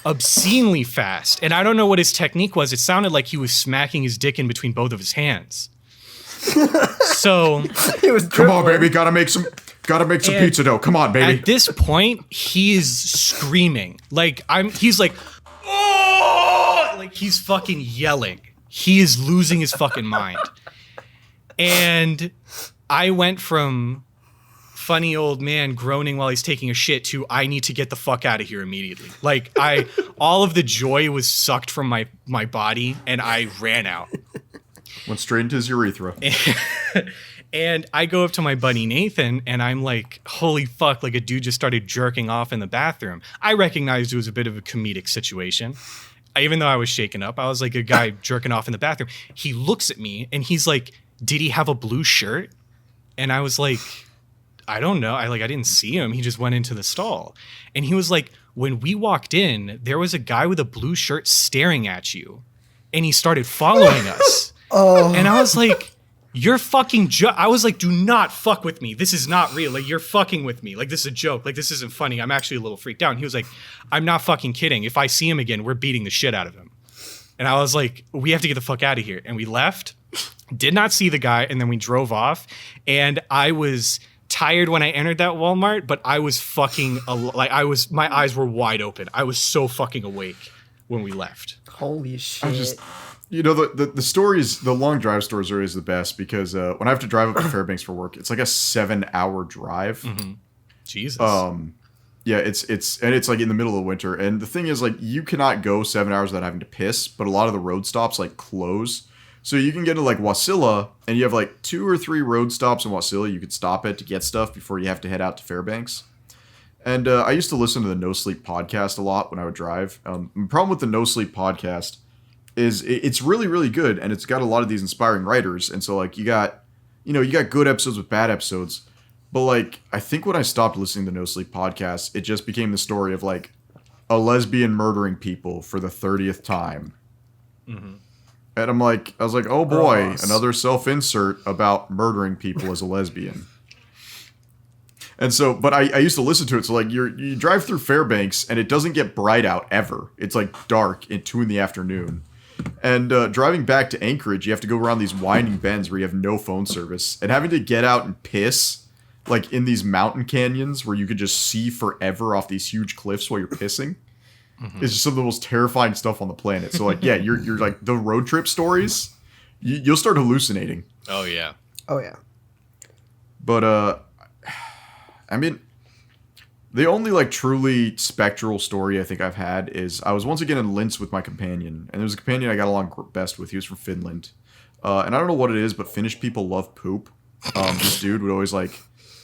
obscenely fast. And I don't know what his technique was. It sounded like he was smacking his dick in between both of his hands. So... Come on, baby. Gotta make some pizza dough. Come on, baby. At this point, he is screaming. He's like... Oh! Like, he's fucking yelling. He is losing his fucking mind. And I went from funny old man groaning while he's taking a shit to I need to get the fuck out of here immediately. Like, all of the joy was sucked from my body, and I ran out. Went straight into his urethra. And I go up to my buddy Nathan, and I'm like, holy fuck, like a dude just started jerking off in the bathroom. I recognized it was a bit of a comedic situation. Even though I was shaken up, I was like a guy jerking off in the bathroom. He looks at me, and he's like, did he have a blue shirt? And I was like, I don't know. I didn't see him. He just went into the stall. And he was like, when we walked in, there was a guy with a blue shirt staring at you, and he started following us. Oh. And I was like, you're fucking I was like, do not fuck with me. This is not real. Like, you're fucking with me. Like, this is a joke. Like, this isn't funny. I'm actually a little freaked out. And he was like, I'm not fucking kidding. If I see him again, we're beating the shit out of him. And I was like, we have to get the fuck out of here. And we left, did not see the guy, and then we drove off. And I was tired when I entered that Walmart, but I was fucking, my eyes were wide open. I was so fucking awake when we left. Holy shit. The stories, the long drive stories are always the best because when I have to drive up to Fairbanks for work, it's like a 7-hour drive. Mm-hmm. Jesus. Yeah, it's like in the middle of winter. And the thing is, like, you cannot go 7 hours without having to piss, but a lot of the road stops like close. So you can get to like Wasilla, and you have like 2 or 3 road stops in Wasilla you could stop at to get stuff before you have to head out to Fairbanks. And I used to listen to the No Sleep podcast a lot when I would drive. The problem with the No Sleep podcast is it's really, really good, and it's got a lot of these inspiring writers. And so, like, you got good episodes with bad episodes. But like, I think when I stopped listening to No Sleep podcasts, it just became the story of like a lesbian murdering people for the 30th time. Mm-hmm. And I was like, oh boy, Gross. another self-insert about murdering people as a lesbian. And so, but I used to listen to it. So like, you drive through Fairbanks and it doesn't get bright out ever. It's like dark at 2 PM. And driving back to Anchorage, you have to go around these winding bends where you have no phone service, and having to get out and piss like in these mountain canyons where you could just see forever off these huge cliffs while you're pissing. It's just some of the most terrifying stuff on the planet. So like, yeah, you're like the road trip stories, you'll start hallucinating. Oh yeah. Oh yeah. But I mean, the only like truly spectral story I think I've had is I was once again in Linz with my companion, and there was a companion I got along best with. He was from Finland, and I don't know what it is, but Finnish people love poop. This dude would always like,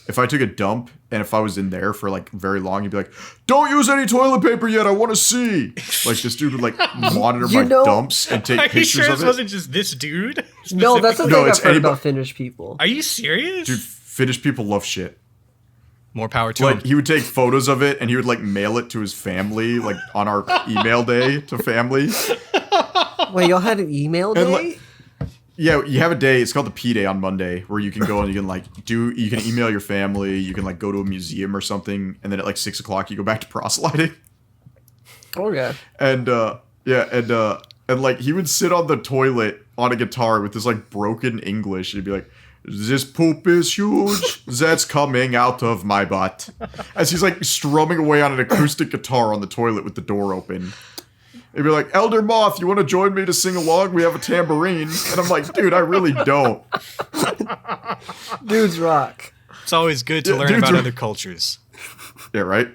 if I took a dump and if I was in there for like very long, he'd be like, "Don't use any toilet paper yet. I want to see." Like this dude would like monitor my dumps and take Are you pictures sure of this it. wasn't just this dude? No, that's the thing No, I've it's heard anybody- about Finnish people. Are you serious? Dude, Finnish people love shit. More power to Like him. he would take photos of it and he would like mail it to his family, like on our email day to family. Wait, y'all had an email And, day? like, yeah, you have a day. It's called the P Day on Monday, where you can go and you can like you can email your family. You can like go to a museum or something, and then at like 6 o'clock you go back to proselyting. Okay. And and like he would sit on the toilet on a guitar with this like broken English. He'd be like, "This poop is huge. That's coming out of my butt." As he's like strumming away on an acoustic guitar on the toilet with the door open. He'd be like, "Elder Moth, you want to join me to sing along? We have a tambourine." And I'm like, dude, I really don't. Dudes rock. It's always good to learn dudes about are- other cultures. Yeah, right.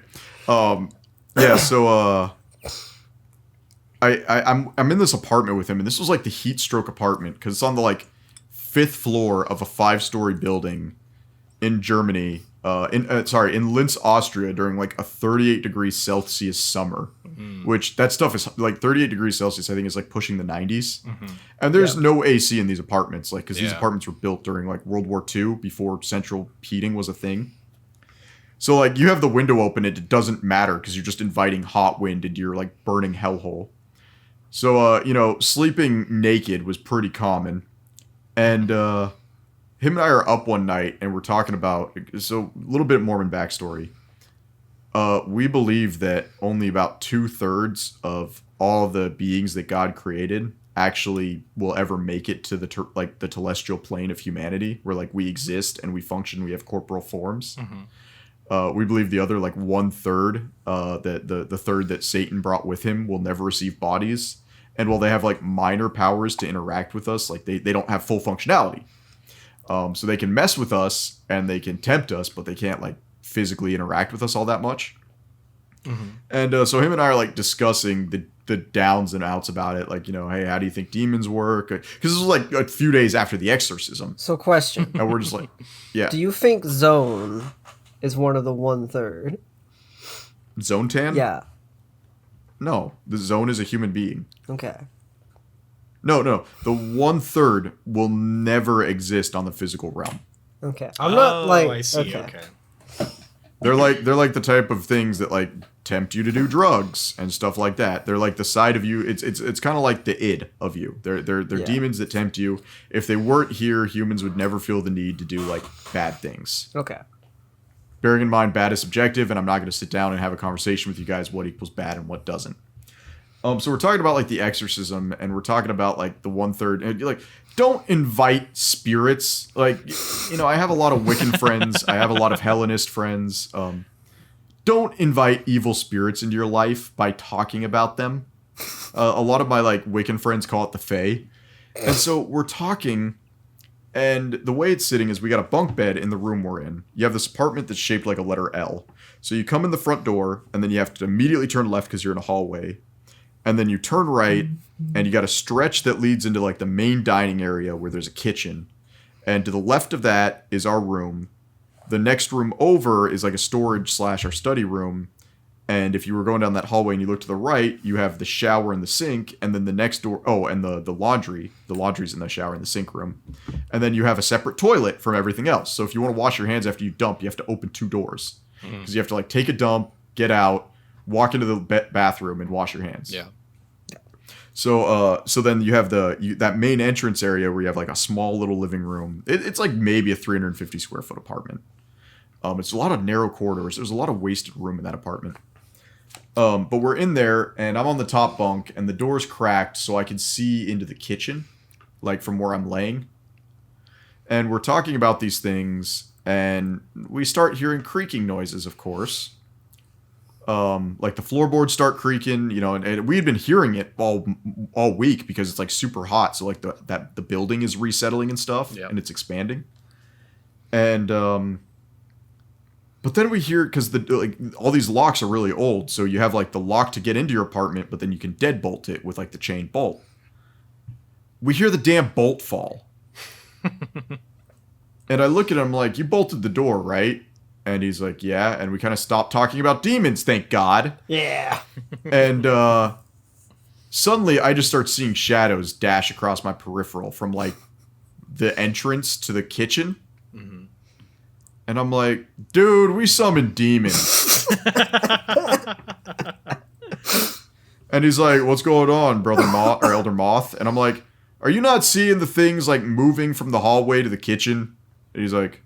Yeah. So I'm in this apartment with him, and this was like the heat stroke apartment because it's on the like 5th floor of a 5-story building in Germany. In Linz, Austria, during like a 38°C summer, which that stuff is like 38°C. I think is like pushing the 90s, and there's no AC in these apartments, like because these Yeah. apartments were built during like World War II before central heating was a thing. So like you have the window open, and it doesn't matter because you're just inviting hot wind into your like burning hellhole. So sleeping naked was pretty common, and him and I are up one night and we're talking about, so a little bit Mormon backstory. We believe that only about 2/3 of all the beings that God created actually will ever make it to the telestial plane of humanity, where like we exist and we function, we have corporal forms. We believe the other like 1/3, that the third that Satan brought with him will never receive bodies, and while they have like minor powers to interact with us, like they don't have full functionality. So they can mess with us and they can tempt us, but they can't like physically interact with us all that much. And so him and I are like discussing the downs and outs about it. Like, hey, how do you think demons work? Because this was like a few days after the exorcism. So question. And we're just like, yeah. Do you think Zone is one of the 1/3? Zone Tan? Yeah. No, the Zone is a human being. Okay. No. The 1/3 will never exist on the physical realm. Okay. I'm not like. I see. Okay. They're like the type of things that like tempt you to do drugs and stuff like that. They're like the side of you. It's kind of like the id of you. They're demons that tempt you. If they weren't here, humans would never feel the need to do like bad things. Okay. Bearing in mind, bad is subjective, and I'm not going to sit down and have a conversation with you guys what equals bad and what doesn't. So we're talking about like the exorcism, and we're talking about like the 1/3. And you're like, don't invite spirits. Like, I have a lot of Wiccan friends. I have a lot of Hellenist friends. Don't invite evil spirits into your life by talking about them. A lot of my like Wiccan friends call it the Fae. And so we're talking, and the way it's sitting is we got a bunk bed in the room we're in. You have this apartment that's shaped like a letter L. So you come in the front door, and then you have to immediately turn left because you're in a hallway. And then you turn right, and you got a stretch that leads into like the main dining area where there's a kitchen. And to the left of that is our room. The next room over is like a storage / our study room. And if you were going down that hallway and you look to the right, you have the shower and the sink, and then the next door, and the laundry. The laundry's in the shower and the sink room. And then you have a separate toilet from everything else. So if you want to wash your hands after you dump, you have to open 2 doors. Because you have to like take a dump, get out, walk into the bathroom, and wash your hands. Yeah. So then you have that main entrance area where you have like a small little living room. It's like maybe a 350 square foot apartment. It's a lot of narrow corridors. There's a lot of wasted room in that apartment. But we're in there, and I'm on the top bunk, and the door's cracked, so I can see into the kitchen, like from where I'm laying. And we're talking about these things, and we start hearing creaking noises, of course. Like the floorboards start creaking, and we had been hearing it all week because it's like super hot, so like the building is resettling and stuff, and it's expanding. And but then we hear, because all these locks are really old, so you have like the lock to get into your apartment, but then you can deadbolt it with like the chain bolt. We hear the damn bolt fall. And I look at him like, you bolted the door, right? And he's like, yeah. And we kind of stopped talking about demons, thank God. Yeah. And suddenly I just start seeing shadows dash across my peripheral from like the entrance to the kitchen. And I'm like, dude, we summoned demons. And he's like, what's going on, Brother Moth or Elder Moth? And I'm like, are you not seeing the things like moving from the hallway to the kitchen? And he's like,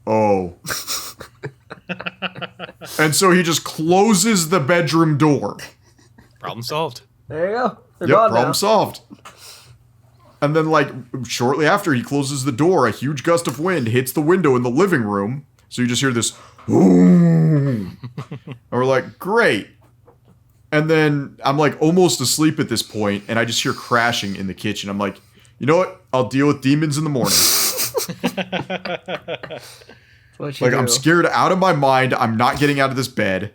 oh. And so he just closes the bedroom door. Problem solved. There you go. They're Yep, gone problem now. solved. And then, like, shortly after he closes the door, a huge gust of wind hits the window in the living room. So you just hear this, boom. And we're like, great. And then I'm, like, almost asleep at this point, and I just hear crashing in the kitchen. I'm like, you know what? I'll deal with demons in the morning. Like, I'm scared out of my mind. I'm not getting out of this bed.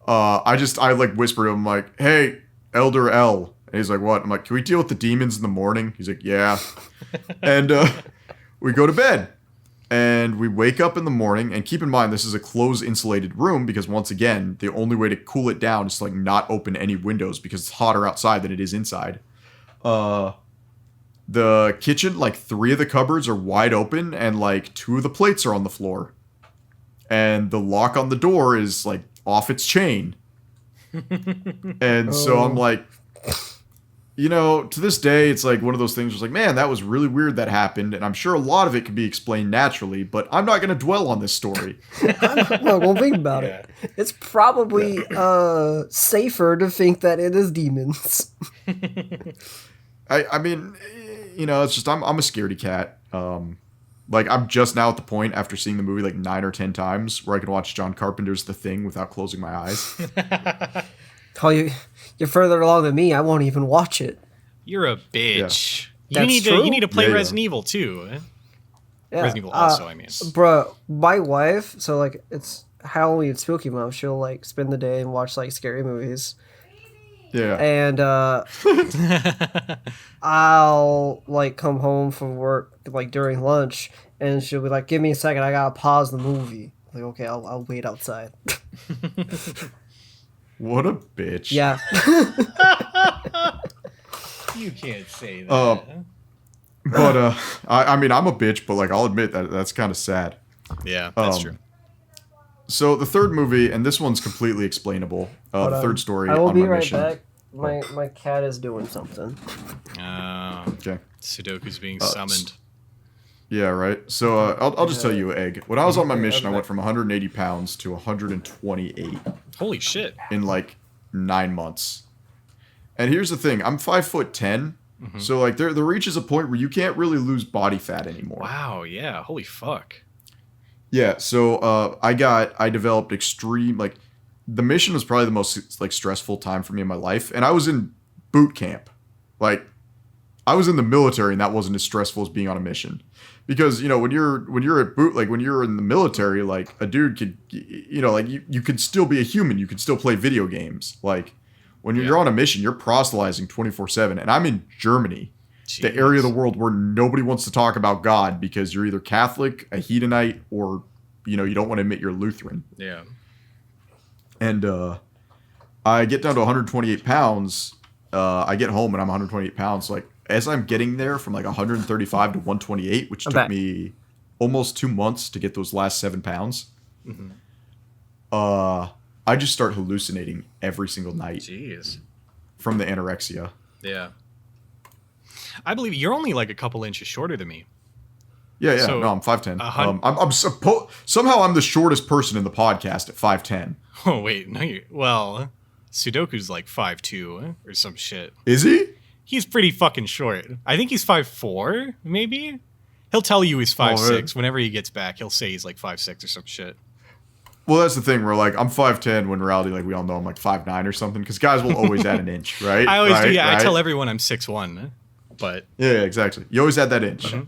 I like, whispered to him, like, hey, Elder L. And he's like, what? I'm like, can we deal with the demons in the morning? He's like, yeah. And we go to bed. And we wake up in the morning. And keep in mind, this is a closed, insulated room. Because once again, the only way to cool it down is to like not open any windows. Because it's hotter outside than it is inside. The kitchen, like 3 of the cupboards are wide open. And like 2 of the plates are on the floor. And the lock on the door is like off its chain. And so I'm like... to this day, it's like one of those things where it's like, man, that was really weird that happened. And I'm sure a lot of it can be explained naturally, but I'm not going to dwell on this story. Well, think about it. It's probably safer to think that it is demons. I mean, it's just, I'm a scaredy cat. Like, I'm just now at the point after seeing the movie like 9 or 10 times where I can watch John Carpenter's The Thing without closing my eyes. Oh, you're further along than me. I won't even watch it. You're a bitch. Yeah. You need to play Yeah, Resident Evil too. Yeah. Resident Evil also, I mean. Bruh, my wife, so like it's Halloween and Spooky Month, she'll like spend the day and watch like scary movies. Yeah. And I'll like come home from work like during lunch and she'll be like, give me a second, I gotta pause the movie. Like, okay, I'll wait outside. What a bitch. Yeah. You can't say that. But I mean, I'm a bitch, but like I'll admit that that's kind of sad. Yeah, that's true. So the third movie, and this one's completely explainable. The third story. I will on be my right mission. back. My cat is doing something. Okay. Sudoku's being summoned. Yeah, right. So I'll just tell you, Egg. When I was on my mission, I went from 180 pounds to 128 Holy shit. in like 9 months. And here's the thing: I'm 5'10", so like there reaches a point where you can't really lose body fat anymore. Wow, yeah. Holy fuck. Yeah. So I developed extreme like. The mission was probably the most like stressful time for me in my life, and I was in boot camp. Like, I was in the military, and that wasn't as stressful as being on a mission. Because when you're at boot, like when you're in the military, like a dude could, like you could still be a human. You could still play video games. Like when you're on a mission, you're proselytizing 24/7. And I'm in Germany, the area of the world where nobody wants to talk about God because you're either Catholic, a hedonite, or you don't want to admit you're Lutheran. Yeah. And I get down to 128 pounds. I get home and I'm 128 pounds. So, like, as I'm getting there from like 135 to 128, which took me almost 2 months to get those last 7 pounds. Mm-hmm. I just start hallucinating every single night. Jeez. From the anorexia. Yeah. I believe you're only like a couple inches shorter than me. Yeah. So, no, I'm 5'10". Somehow I'm the shortest person in the podcast at 5'10". Oh wait, no, well, Sudoku's like 5'2" or some shit. Is he? He's pretty fucking short. I think he's 5'4", maybe. He'll tell you he's 5'6". Whenever he gets back, he'll say he's like 5'6" or some shit. Well, that's the thing. We're like, I'm 5'10", when in reality, like, we all know I'm like 5'9" or something. Because guys will always add an inch, right? I always do. Yeah, right? I tell everyone I'm 6'1", but yeah, exactly. You always add that inch. Mm-hmm.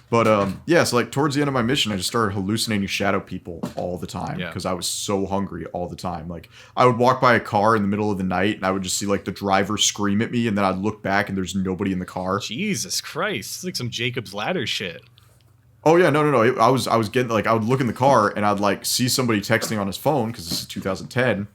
But yeah, so like towards the end of my mission, I just started hallucinating shadow people all the time because I was so hungry all the time. Like, I would walk by a car in the middle of the night and I would just see like the driver scream at me, and then I'd look back and there's nobody in the car. Jesus Christ, it's like some Jacob's Ladder shit. Oh yeah, no. I was getting like, I would look in the car and I'd like see somebody texting on his phone because this is 2010,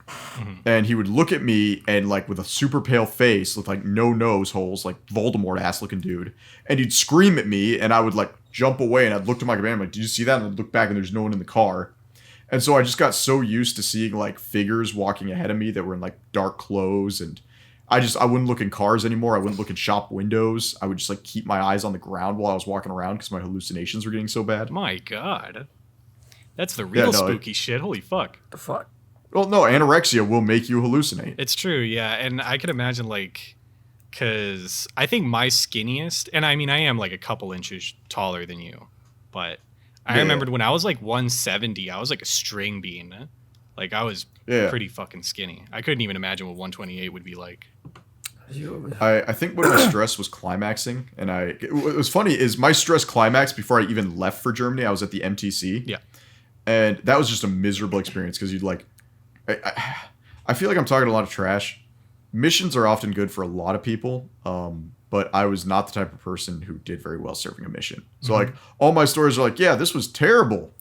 and he would look at me and like with a super pale face, with like no nose holes, like Voldemort ass looking dude, and he'd scream at me, and I would like jump away and I'd look to my companion, I'm like, did you see that? And I'd look back and there's no one in the car, and so I just got so used to seeing like figures walking ahead of me that were in like dark clothes, and I wouldn't look in cars anymore. I wouldn't look in shop windows. I would just like keep my eyes on the ground while I was walking around because my hallucinations were getting so bad. My God. That's the real spooky shit. Holy fuck. The fuck? Well, no, anorexia will make you hallucinate. It's true, yeah. And I can imagine like, because I think my skinniest, and I mean, I am like a couple inches taller than you, but I remembered when I was like 170, I was like a string bean. Like, I was pretty fucking skinny. I couldn't even imagine what 128 would be like. I think when my stress was climaxing, and what was funny is my stress climaxed before I even left for Germany. I was at the MTC. Yeah. And that was just a miserable experience because you'd like, I feel like I'm talking a lot of trash. Missions are often good for a lot of people, but I was not the type of person who did very well serving a mission. So like, all my stories are like, yeah, this was terrible.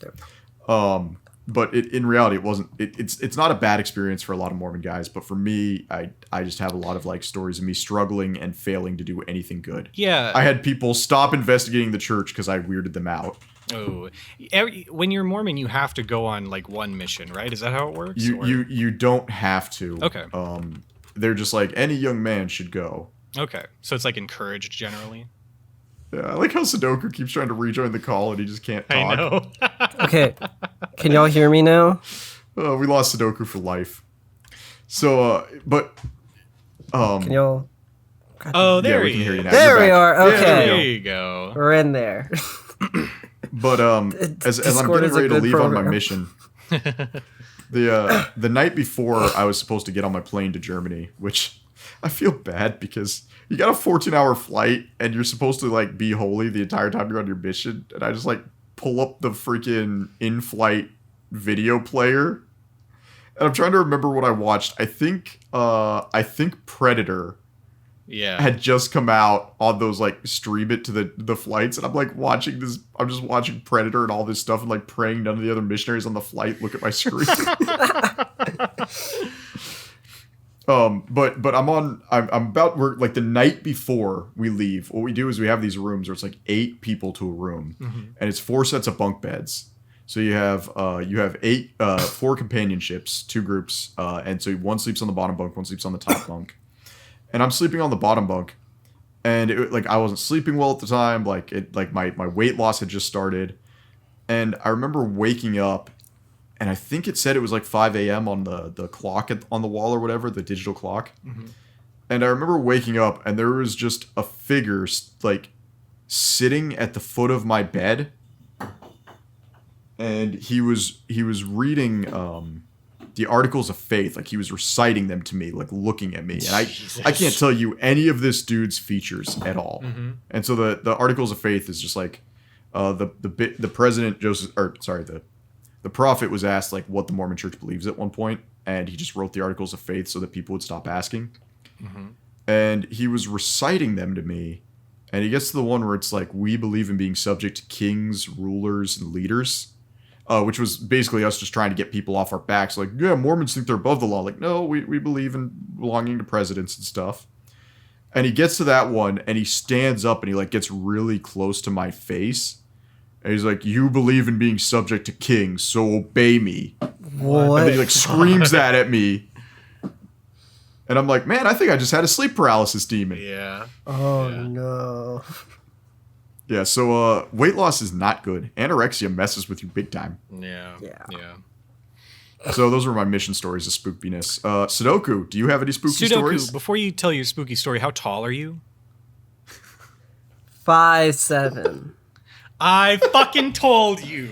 But in reality, it wasn't. It's not a bad experience for a lot of Mormon guys, but for me, I just have a lot of like stories of me struggling and failing to do anything good. Yeah, I had people stop investigating the church because I weirded them out. Oh, when you're Mormon, you have to go on like one mission, right? Is that how it works? You don't have to. Okay. They're just like, any young man should go. Okay, so it's like encouraged generally. Yeah, I like how Sudoku keeps trying to rejoin the call and he just can't talk. I know. Okay, can y'all hear me now? We lost Sudoku for life. So, but can y'all? Oh, there we can hear you now. There we are. Okay, there you go. We're in there. But as I'm getting ready to leave on my mission, the night before I was supposed to get on my plane to Germany, which I feel bad because you got a 14-hour flight and you're supposed to like be holy the entire time you're on your mission, and I just like pull up the freaking in-flight video player and I'm trying to remember what I watched. I think Predator had just come out on those like stream it to the flights, and I'm like watching this. I'm just watching Predator and all this stuff and like praying none of the other missionaries on the flight look at my screen. But I'm about, we're like the night before we leave, what we do is we have these rooms where it's like 8 people to a room, and it's 4 sets of bunk beds. So you have 4 companionships, 2 groups, and so one sleeps on the bottom bunk, one sleeps on the top bunk. And I'm sleeping on the bottom bunk, and I wasn't sleeping well at the time. My weight loss had just started, and I remember waking up, and I think it said it was like 5 a.m. on the clock on the wall or whatever, the digital clock. And I remember waking up, and there was just a figure like sitting at the foot of my bed, and he was reading the Articles of Faith, like he was reciting them to me, like looking at me, and I can't tell you any of this dude's features at all. And so the Articles of Faith is just like the president the prophet was asked like what the Mormon Church believes at one point, and he just wrote the Articles of Faith so that people would stop asking. And he was reciting them to me, and he gets to the one where it's like, we believe in being subject to kings, rulers, and leaders. which was basically us just trying to get people off our backs. Like, yeah, Mormons think they're above the law. Like, no, we believe in belonging to presidents and stuff. And he gets to that one, and he stands up, and he like gets really close to my face. And he's like, you believe in being subject to kings, so obey me. What? And then he like screams that at me. And I'm like, man, I think I just had a sleep paralysis demon. Yeah. Oh Yeah. no. Yeah, so weight loss is not good. Anorexia messes with you big time. Yeah. Yeah. Yeah. So those were my mission stories of spookiness. Sudoku, do you have any spooky stories? Before you tell your spooky story, how tall are you? 5'7". I fucking told you.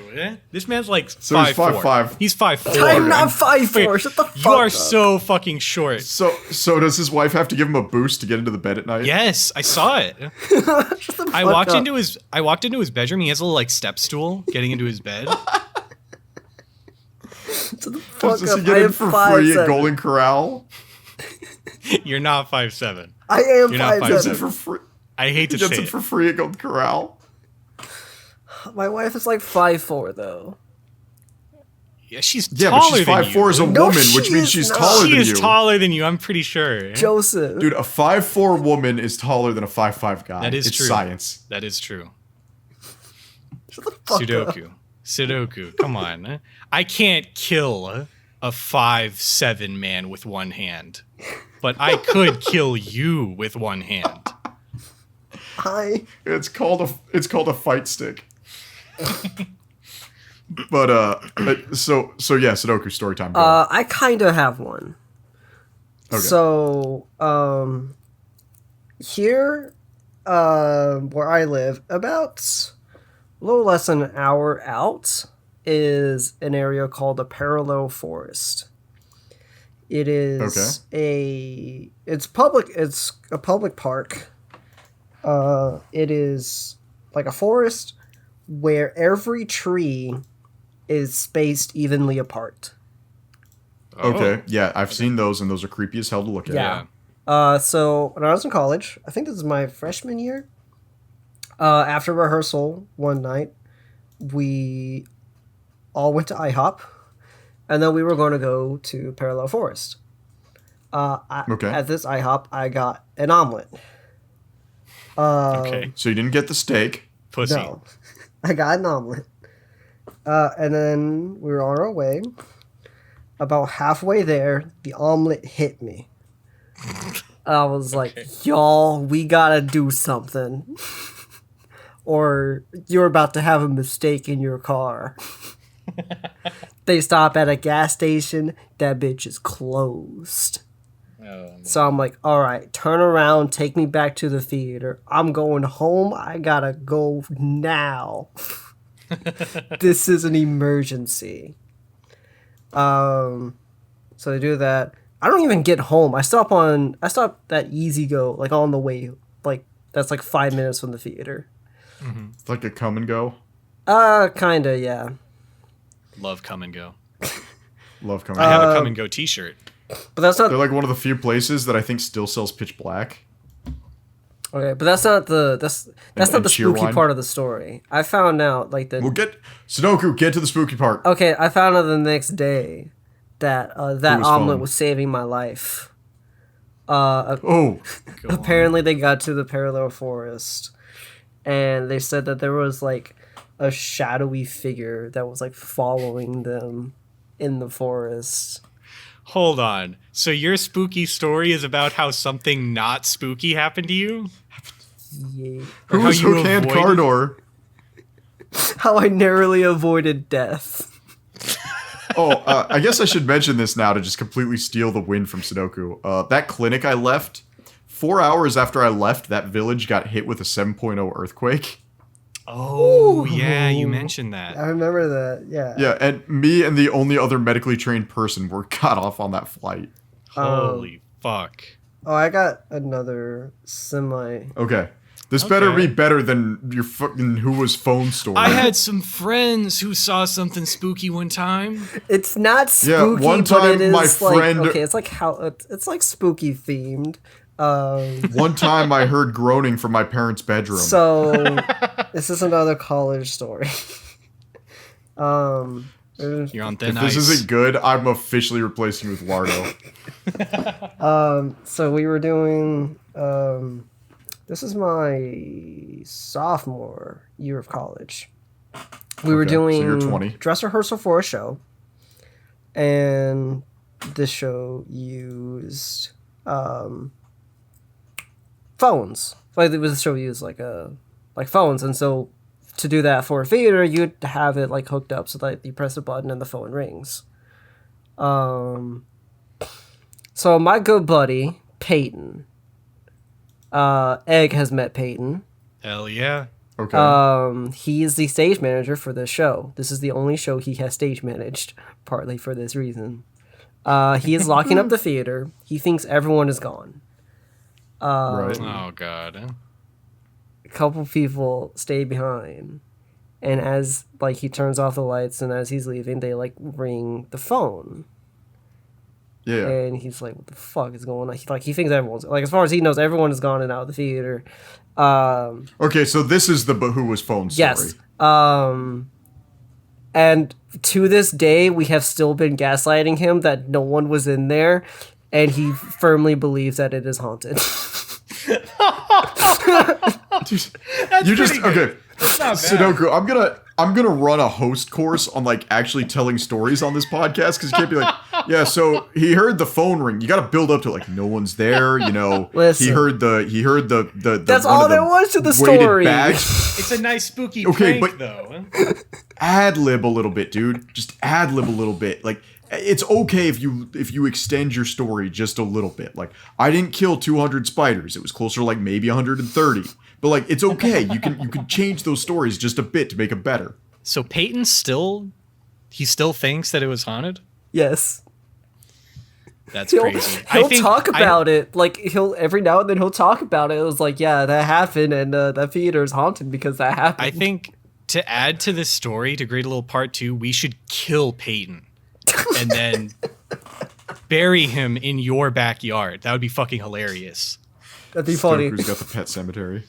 This man's like So he's 5'4". 5'5". He's 5'4". I'm not 5'4". Shut the fuck You are up. so fucking short. So does his wife have to give him a boost to get into the bed at night? Yes, I saw it. I walked into his bedroom. He has a little like step stool getting into his bed. Shut the fuck Does up. he get I in am for free 5'7". at Golden Corral? You're not 5'7". I am You're not He gets it 5'7". for free. I hate He to gets say it it. for free at Golden Corral. My wife is like 5'4" though. Yeah, she's Yeah, but taller she's than 5'4" as a you. No, woman, she which means is she's not. taller She than is you. taller than you. I'm pretty sure. Joseph. Dude, a 5'4" woman is taller than a 5'5" guy. That is it's true. science. That is true. Shut the fuck up. Sudoku. Come on. I can't kill a 5'7" man with one hand, but I could kill you with one hand. It's called a fight stick. But so yeah, Sudoku story time. Go. I kind of have one. Okay. So, here, where I live, about a little less than an hour out, is an area called the Parallel Forest. It is it's a public park. It is like a forest where every tree is spaced evenly apart. Okay, yeah, I've seen those, and those are creepy as hell to look at. Yeah. So when I was in college, I think this is my freshman year, after rehearsal one night, we all went to IHOP, and then we were going to go to Parallel Forest. At this IHOP, I got an omelet. Okay. So you didn't get the steak. Pussy. No, I got an omelet. And then we were on our way. About halfway there, the omelet hit me. I was like, y'all, we gotta do something. Or you're about to have a mistake in your car. They stop at a gas station. That bitch is closed. So I'm like, all right, turn around, take me back to the theater. I'm going home. I gotta go now. This is an emergency. So they do that. I don't even get home. I stop at Easy Go, like on the way, like that's like 5 minutes from the theater. It's like a come and go. Kinda, yeah. Love Come and Go. Love coming. I have a Come and Go T-shirt. But that's not They're like one of the few places that I think still sells Pitch Black. okay. But that's not that's not and the cheer spooky wine. part of the story. I found out like the We'll get Sudoku. Get to the spooky part. okay. I found out the next day that that was omelet phone? was saving my life. Oh, Go on. Apparently, they got to the Parallel Forest, and they said that there was like a shadowy figure that was like following them in the forest. Hold on. So your spooky story is about how something not spooky happened to you? Yeah. Or who how was you Hook Hand avoided- Car Door? How I narrowly avoided death. Oh, I guess I should mention this now to just completely steal the win from Sudoku. That clinic I left, 4 hours after I left, that village got hit with a 7.0 earthquake. Oh, yeah, you mentioned I that. remember that. Yeah. Yeah, and me and the only other medically trained person were cut off on that flight. Holy fuck. Oh, I got another semi. Okay. This better Okay. be better than your fucking Who Was Phone story. I had some friends who saw something spooky one time. It's not Yeah, spooky, one but it time is my like friend- okay. It's like how it's like spooky themed. One time I heard groaning from my parents' bedroom. So this is another college story. You're on thin If ice. this isn't good, I'm officially replacing you with Lardo. So we were doing. This is my sophomore year of college. We were Okay, doing so you're 20. dress rehearsal for a show, and this show used phones. Like it was a show used like phones, and so to do that for a theater, you'd have it like hooked up so that you press a button and the phone rings. So my good buddy Peyton, Egg has met Peyton. Hell yeah. Okay. He is the stage manager for this show. This is the only show he has stage managed, partly for this reason. He is locking up the theater. He thinks everyone is gone. Right. Oh god. A couple people stay behind, and as like he turns off the lights and as he's leaving, they like ring the phone. Yeah. And he's like, "What the fuck is going on?" He thinks everyone's like, as far as he knows, everyone is gone and out of the theater. Okay, so this is the who was phone story. Yes. And to this day, we have still been gaslighting him that no one was in there, and he firmly believes that it is haunted. Dude, you just okay. Sudoku, I'm gonna run a host course on like actually telling stories on this podcast because you can't be like, yeah. So he heard the phone ring. You got to build up to like no one's there. You know, Listen. he heard the. That's one all of the there was to the weighted story. bags. It's a nice spooky Okay, prank but- though. Ad lib a little bit, dude. Just ad lib a little bit. Like it's okay if you extend your story just a little bit. Like I didn't kill 200 spiders. It was closer to like maybe 130. But like it's okay. You can change those stories just a bit to make them better. So Peyton still thinks that it was haunted? Yes. That's He'll crazy. talk about it. Like he'll every now and then he'll talk about it. It was like, yeah, that happened, and that theater is haunted because that happened. I think to add to this story, to create a little part 2, we should kill Peyton and then bury him in your backyard. That would be fucking hilarious. that'd be funny. Stoker's got the pet cemetery.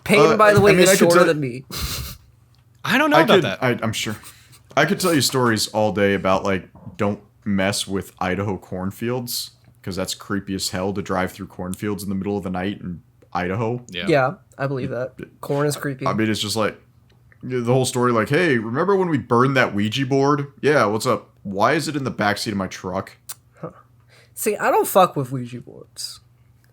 Peyton, by the way, I mean, is I could shorter tell- than me. I don't know about that. I'm sure. I could tell you stories all day about like don't mess with Idaho cornfields because that's creepy as hell to drive through cornfields in the middle of the night in Idaho. Yeah, I believe that. Corn is creepy. I mean, it's just like the whole story. Like, hey, remember when we burned that Ouija board? Yeah, what's up? Why is it in the backseat of my truck? See, I don't fuck with Ouija boards.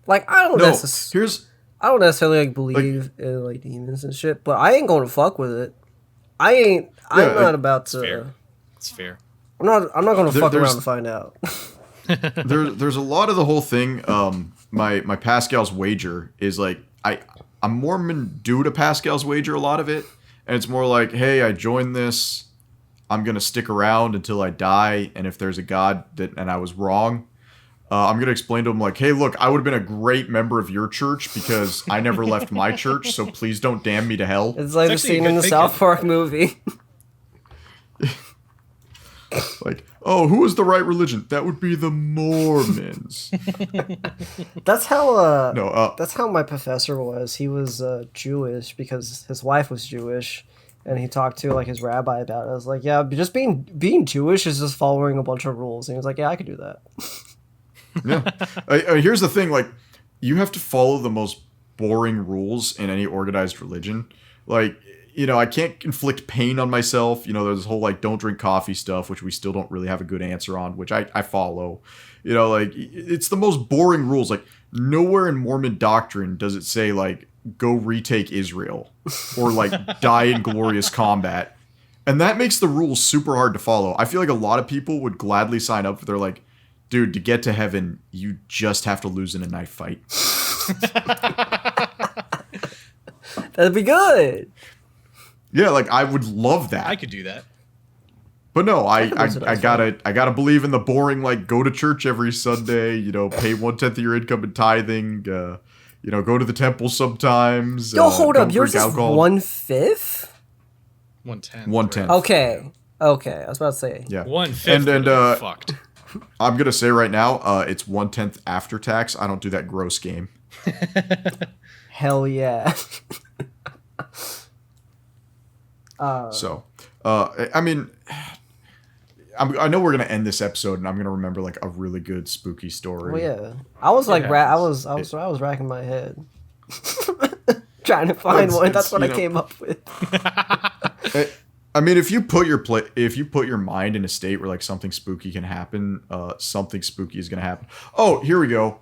Like, I don't No, necessarily like believe in like demons and shit, but I ain't gonna fuck with it. I'm not about to. Fair. It's fair. I'm not gonna fuck there's- around to find out. there's a lot of the whole thing. My Pascal's wager is like I'm Mormon due to Pascal's wager a lot of it, and it's more like, hey, I joined this, I'm gonna stick around until I die, and if there's a God and I was wrong, I'm gonna explain to him like, hey, look, I would have been a great member of your church because I never left my church, so please don't damn me to hell. It's like the It's actually scene a in good the thinking. South Park movie. Like, oh, who is the right religion? That would be the Mormons. That's how No, that's how my professor was. He was Jewish because his wife was Jewish, and he talked to like his rabbi about it. I was like, yeah, just being Jewish is just following a bunch of rules. And he was like, yeah, I could do that. yeah. Here's the thing, like, you have to follow the most boring rules in any organized religion. Like, you know, I can't inflict pain on myself. You know, there's this whole, like, don't drink coffee stuff, which we still don't really have a good answer on, which I follow. You know, like, it's the most boring rules. Like, nowhere in Mormon doctrine does it say, like, go retake Israel or, like, die in glorious combat. And that makes the rules super hard to follow. I feel like a lot of people would gladly sign up if they're like, dude, to get to heaven, you just have to lose in a knife fight. That'd be good. Yeah, like I would love that. I could do that. But no, I lose in a knife gotta believe in the boring, like, go to church every Sunday, you know, pay 1/10 of your income in tithing, you know, go to the temple sometimes. Yo, hold don't up. Yours drink is alcohol. 1/5? 110. 1/10. Okay. I was about to say. Yeah. 1/5. And fucked. I'm gonna say right now, it's 1/10 after tax. I don't do that gross game. Hell yeah. So, I mean, I know we're gonna end this episode, and I'm gonna remember like a really good spooky story. Well, yeah. I was like, Yeah, I was racking my head, trying to find one. That's what I came up with. I mean, if you put your mind in a state where like something spooky can happen, something spooky is gonna happen. Oh, here we go.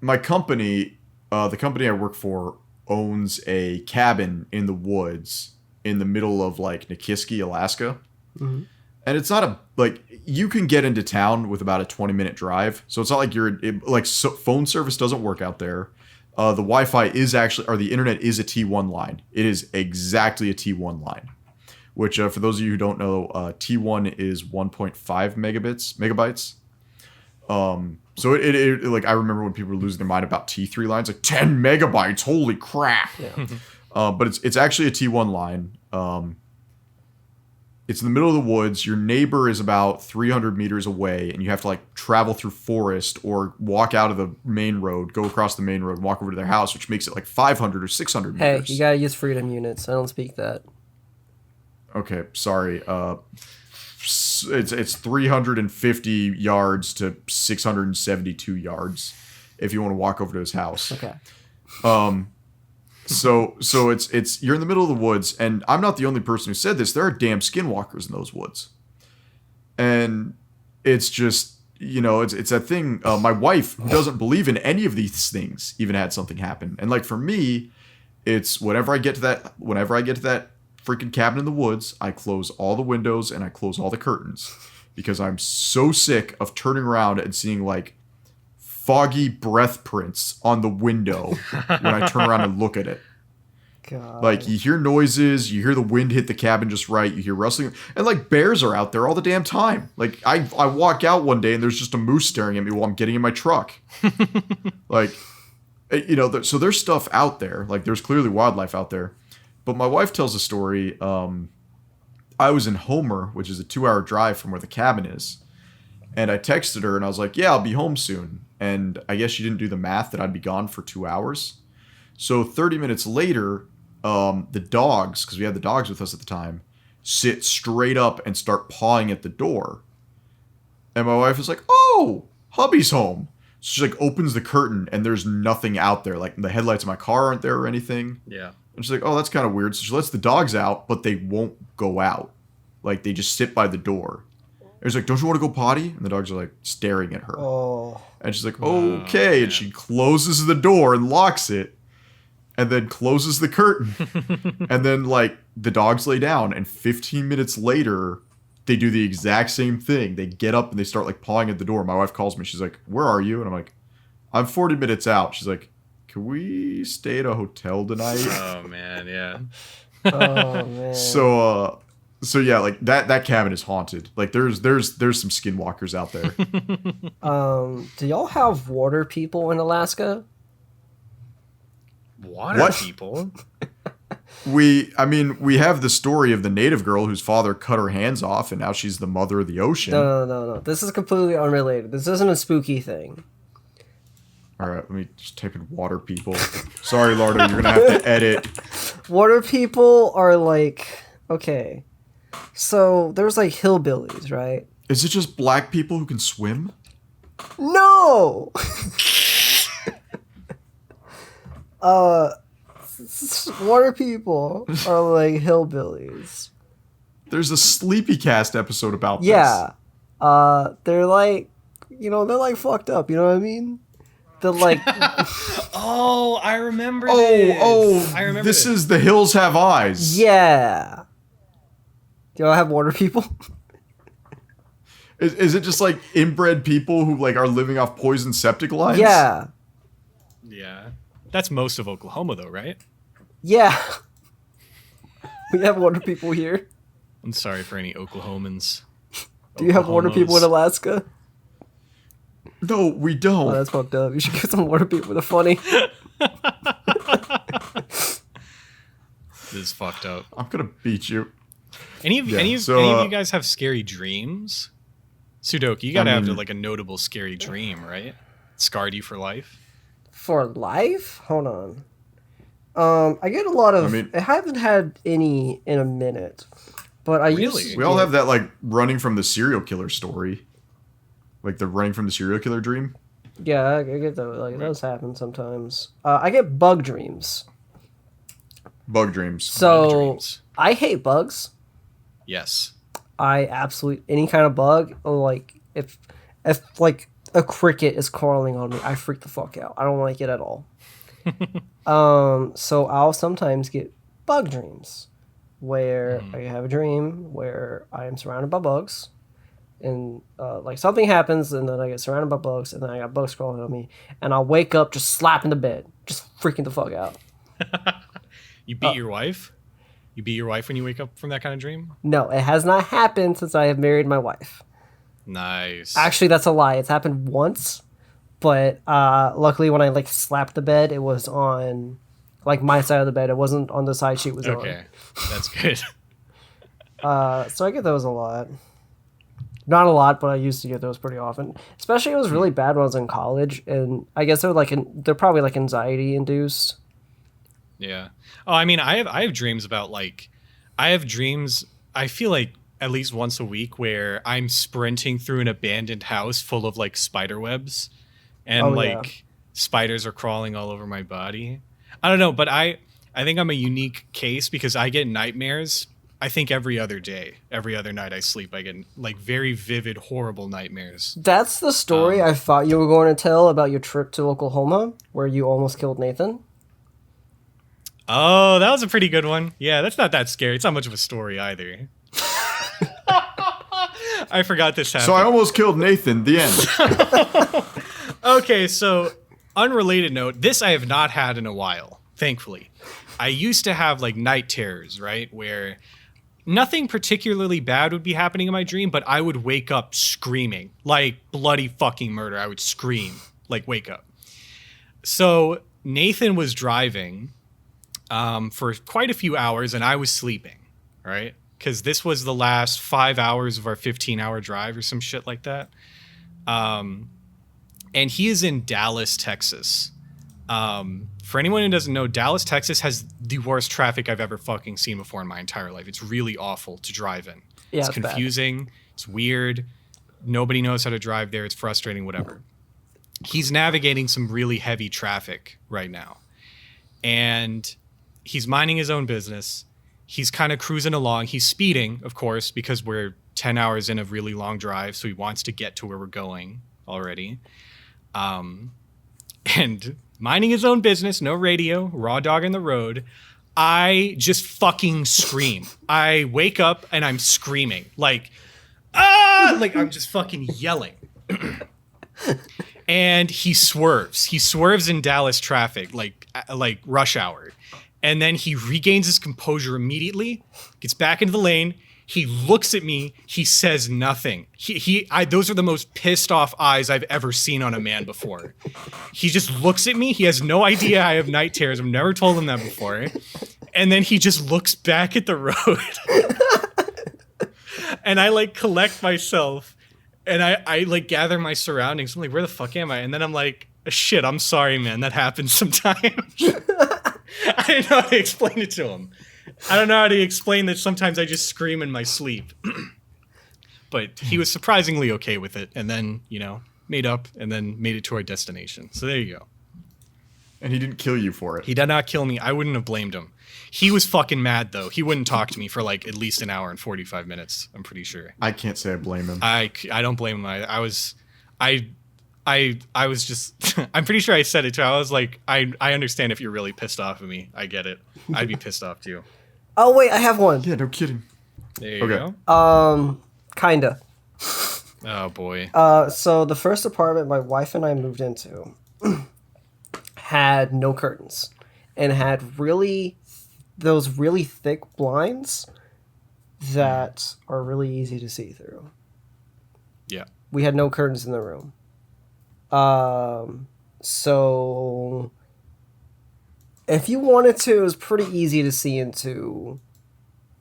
My company, the company I work for, owns a cabin in the woods in the middle of like Nikiski, Alaska. Mm-hmm. And it's not you can get into town with about a 20-minute drive. So it's not like phone service doesn't work out there. The Wi-Fi is the internet is a T1 line. It is exactly a T1 line, which for those of you who don't know, T1 is 1.5 megabytes. So it like, I remember when people were losing their mind about T3 lines, like 10 megabytes, holy crap. Yeah. But it's actually a T1 line. It's in the middle of the woods. Your neighbor is about 300 meters away, and you have to like travel through forest or walk out of the main road, go across the main road, and walk over to their house, which makes it like 500 or 600 meters. Hey, you gotta use freedom units. I don't speak that. Okay, sorry. It's 350 yards to 672 yards if you want to walk over to his house. Okay. So it's you're in the middle of the woods, and I'm not the only person who said this. There are damn skinwalkers in those woods, and it's just it's that thing. My wife, who doesn't believe in any of these things, even had something happen. And like for me, it's whenever I get to that freaking cabin in the woods, I close all the windows and I close all the curtains because I'm so sick of turning around and seeing like foggy breath prints on the window when I turn around and look at it. God. Like you hear noises, you hear the wind hit the cabin just right, you hear rustling, and like bears are out there all the damn time. Like I walk out one day and there's just a moose staring at me while I'm getting in my truck. Like, so there's stuff out there. Like there's clearly wildlife out there. But my wife tells a story. I was in Homer, which is a 2-hour drive from where the cabin is. And I texted her and I was like, yeah, I'll be home soon. And I guess she didn't do the math that I'd be gone for 2 hours. So 30 minutes later, the dogs, because we had the dogs with us at the time, sit straight up and start pawing at the door. And my wife is like, oh, hubby's home. So she like opens the curtain and there's nothing out there. Like the headlights of my car aren't there or anything. Yeah. And she's like, oh, that's kind of weird. So she lets the dogs out, but they won't go out. Like they just sit by the door. And she's like, don't you want to go potty? And the dogs are like staring at her. Oh. And she's like, okay. And she closes the door and locks it. And then closes the curtain. And then like the dogs lay down. And 15 minutes later, they do the exact same thing. They get up and they start like pawing at the door. My wife calls me. She's like, where are you? And I'm like, I'm 40 minutes out. She's like, can we stay at a hotel tonight? Oh man, yeah. Oh man. So yeah, like that cabin is haunted. Like there's some skinwalkers out there. Do y'all have water people in Alaska? Water people? We have the story of the native girl whose father cut her hands off and now she's the mother of the ocean. No. This is completely unrelated. This isn't a spooky thing. All right, let me just type in water people. Sorry, Lardo, you're gonna have to edit. Water people are like, okay, so there's like hillbillies, right? Is it just black people who can swim? No. Water people are like hillbillies. There's a Sleepy Cast episode about this. Yeah. They're like, they're like fucked up. You know what I mean? They're like, oh, I remember this. I remember this is The Hills Have Eyes. Yeah. Do y'all have water people? Is it just like inbred people who like are living off poison septic lines? Yeah. Yeah. That's most of Oklahoma though, right? Yeah. We have water people here. I'm sorry for any Oklahomans. Do you have water people in Alaska? No, we don't. Oh, that's fucked up. You should get some water people. They're funny. This is fucked up. I'm gonna beat you. Any of you guys have scary dreams? Sudoku, you gotta have like a notable scary dream, right? Scarred you for life. For life? Hold on. I get a lot of. I haven't had any in a minute, But I Really? used to We all get- have that like running from the serial killer story, like the running from the serial killer dream. Yeah, I get those. Like those happen sometimes. I get bug dreams. Bug dreams. So dreams. I hate bugs. Yes. I absolutely any kind of bug. Like if like a cricket is crawling on me, I freak the fuck out. I don't like it at all. So I'll sometimes get bug dreams, where I have a dream where I am surrounded by bugs, and like something happens, and then I get surrounded by bugs, and then I got bugs crawling on me, and I'll wake up just slapping the bed, just freaking the fuck out. You beat your wife? You beat your wife when you wake up from that kind of dream? No, it has not happened since I have married my wife. Nice. Actually, that's a lie. It's happened once, but luckily when I like slapped the bed, it was on like my side of the bed. It wasn't on the side she was Okay. That's good. on. So I get those a lot. Not a lot, but I used to get those pretty often. Especially it was really bad when I was in college, and I guess they're probably like anxiety induced. Yeah. Oh, I mean, I have dreams about like, I have dreams. I feel like at least once a week where I'm sprinting through an abandoned house full of like spider webs, and spiders are crawling all over my body. I don't know, but I think I'm a unique case because I get nightmares. I think every other day, every other night I sleep, I get like very vivid, horrible nightmares. That's the story I thought you were going to tell about your trip to Oklahoma, where you almost killed Nathan. Oh, that was a pretty good one. Yeah, that's not that scary. It's not much of a story either. I forgot this happened. So I almost killed Nathan. The end. Okay, so unrelated note, this I have not had in a while, thankfully. I used to have like night terrors, right? Where nothing particularly bad would be happening in my dream, but I would wake up screaming, like bloody fucking murder. I would scream, like wake up. So Nathan was driving for quite a few hours and I was sleeping, right? Because this was the last 5 hours of our 15-hour drive or some shit like that. And he is in Dallas, Texas. For anyone who doesn't know, Dallas, Texas has the worst traffic I've ever fucking seen before in my entire life. It's really awful to drive in. Yeah, it's it's bad. confusing. It's weird. Nobody knows how to drive there. It's frustrating, whatever. He's navigating some really heavy traffic right now. And he's minding his own business. He's kind of cruising along. He's speeding, of course, because we're 10 hours in a really long drive. So he wants to get to where we're going already. And minding his own business, no radio, raw dog in the road. I just fucking scream. I wake up and I'm screaming like, ah, like I'm just fucking yelling. And he swerves. He swerves in Dallas traffic, like rush hour. And then he regains his composure immediately, gets back into the lane. He looks at me. He says nothing. Those are the most pissed off eyes I've ever seen on a man before. He just looks at me. He has no idea I have night terrors. I've never told him that before. And then he just looks back at the road. And I like collect myself and I like gather my surroundings. I'm like, where the fuck am I? And then I'm like, shit, I'm sorry, man. That happens sometimes. I didn't know how to explain it to him. I don't know how to explain that sometimes I just scream in my sleep. But he was surprisingly okay with it and then, made up and then made it to our destination. So there you go. And he didn't kill you for it. He did not kill me. I wouldn't have blamed him. He was fucking mad though. He wouldn't talk to me for like at least an hour and 45 minutes. I'm pretty sure. I can't say I blame him. I don't blame him. I was just, I'm pretty sure I said it too. I was like, I understand if you're really pissed off at me. I get it. I'd be pissed off too. Oh wait, I have one. Yeah, no kidding. There you Okay. go. Kinda. Oh boy. So the first apartment my wife and I moved into had no curtains and had those really thick blinds that are really easy to see through. Yeah. We had no curtains in the room. So if you wanted to, it was pretty easy to see into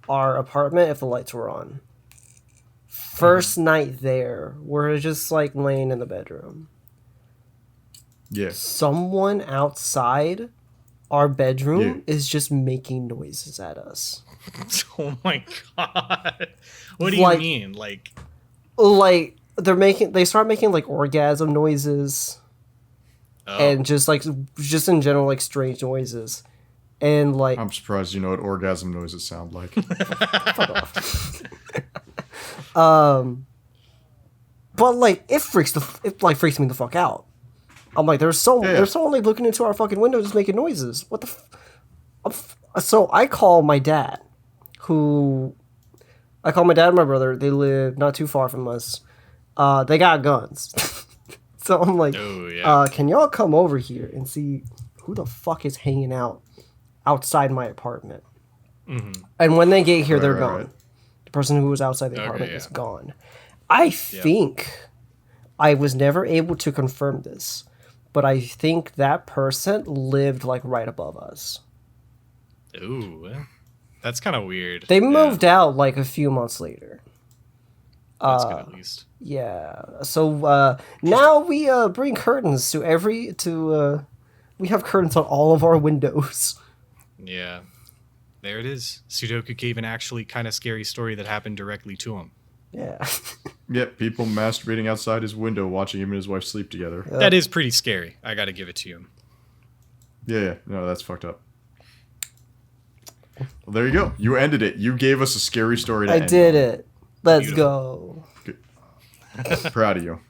our apartment if the lights were on. First night there, we're just like laying in the bedroom. Yeah. Someone outside our bedroom is just making noises at us. Oh my god. What do you Like- mean? Like, Like they start making like orgasm noises oh, and just in general like strange noises. And like I'm surprised you know what orgasm noises sound like. fuck off. But like it freaks me the fuck out. I'm like, there's someone like looking into our fucking window just making noises. What the so I call my dad and my brother. They live not too far from us. They got guns. So I'm like, oh yeah. can y'all come over here and see who the fuck is hanging out outside my apartment? Mm-hmm. And when they get here, they're Right, gone. right. The person who was outside the Okay, apartment yeah. is gone. I think I was never able to confirm this, but I think that person lived like right above us. Ooh, that's kind of weird. They Yeah, moved out like a few months later. That's good at least. Yeah. So now we bring curtains we have curtains on all of our windows. Yeah. There it is. Sudoku gave an actually kind of scary story that happened directly to him. Yeah. Yep, people masturbating outside his window, watching him and his wife sleep together. That is pretty scary. I got to give it to you. Yeah, no, that's fucked up. Well, there you go. You ended it. You gave us a scary story to I end did on. it. Let's Beautiful. go. Proud of you.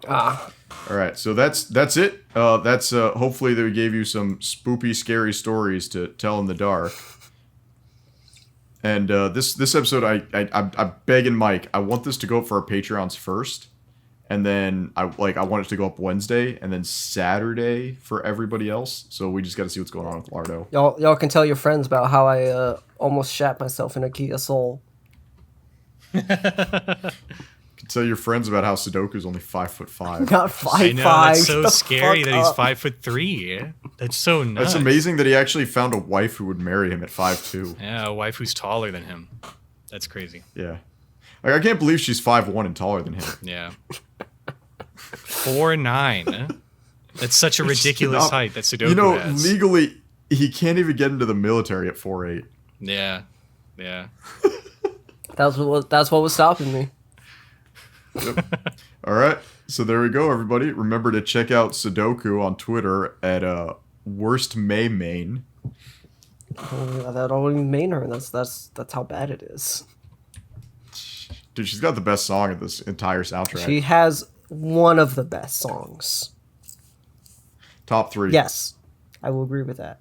Ah. All right, so that's it. That's hopefully that we gave you some spoopy, scary stories to tell in the dark. And this episode, I'm begging Mike. I want this to go up for our Patreons first, and then I want it to go up Wednesday, and then Saturday for everybody else. So we just got to see what's going on with Lardo. Y'all can tell your friends about how I almost shat myself in a Kia Soul. Tell your friends about how Sudoku's only 5'5". Not 5'5". I know, that's so The scary fuck that he's up. 5'3". That's so nuts. That's amazing that he actually found a wife who would marry him at 5'2". Yeah, a wife who's taller than him. That's crazy. Yeah, like I can't believe she's 5'1" and taller than him. Yeah. 4'9". That's such a ridiculous not- height that Sudoku You know, has. legally, he can't even get into the military at 4'8". Yeah. Yeah. That's what was stopping me. All right, so there we go, everybody. Remember to check out Sudoku on Twitter at worstmaymain. That only made her. That's how bad it is. Dude, she's got the best song of this entire soundtrack. She has one of the best songs. Top 3. Yes, I will agree with that.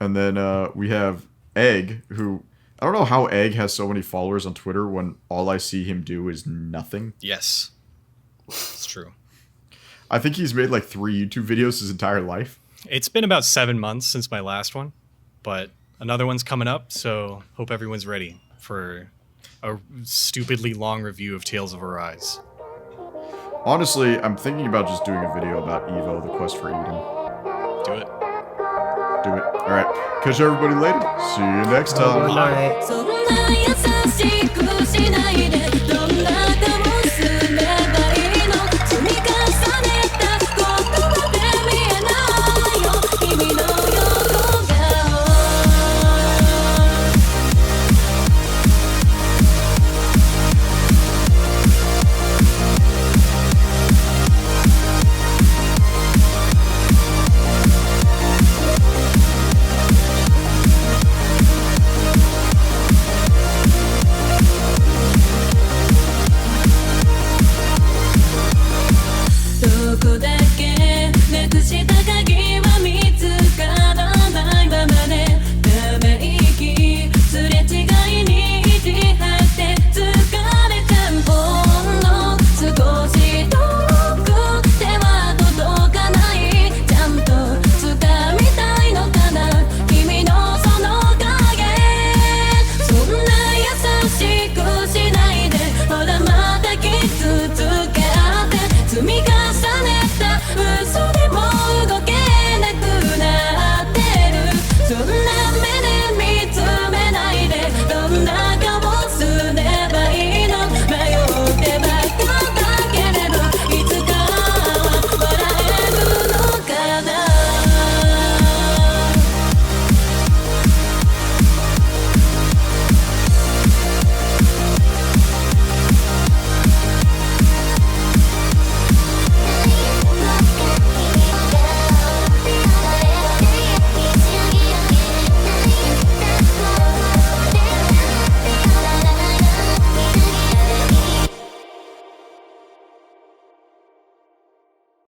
And then we have Egg, who I don't know how Egg has so many followers on Twitter when all I see him do is nothing. Yes. It's true. I think he's made like 3 YouTube videos his entire life. It's been about 7 months since my last one, but another one's coming up, so hope everyone's ready for a stupidly long review of Tales of Arise. Honestly, I'm thinking about just doing a video about Evo, the quest for Eden. Do it. Do it. All right. Catch everybody later. See you next time. Good night. そんな優しくしないで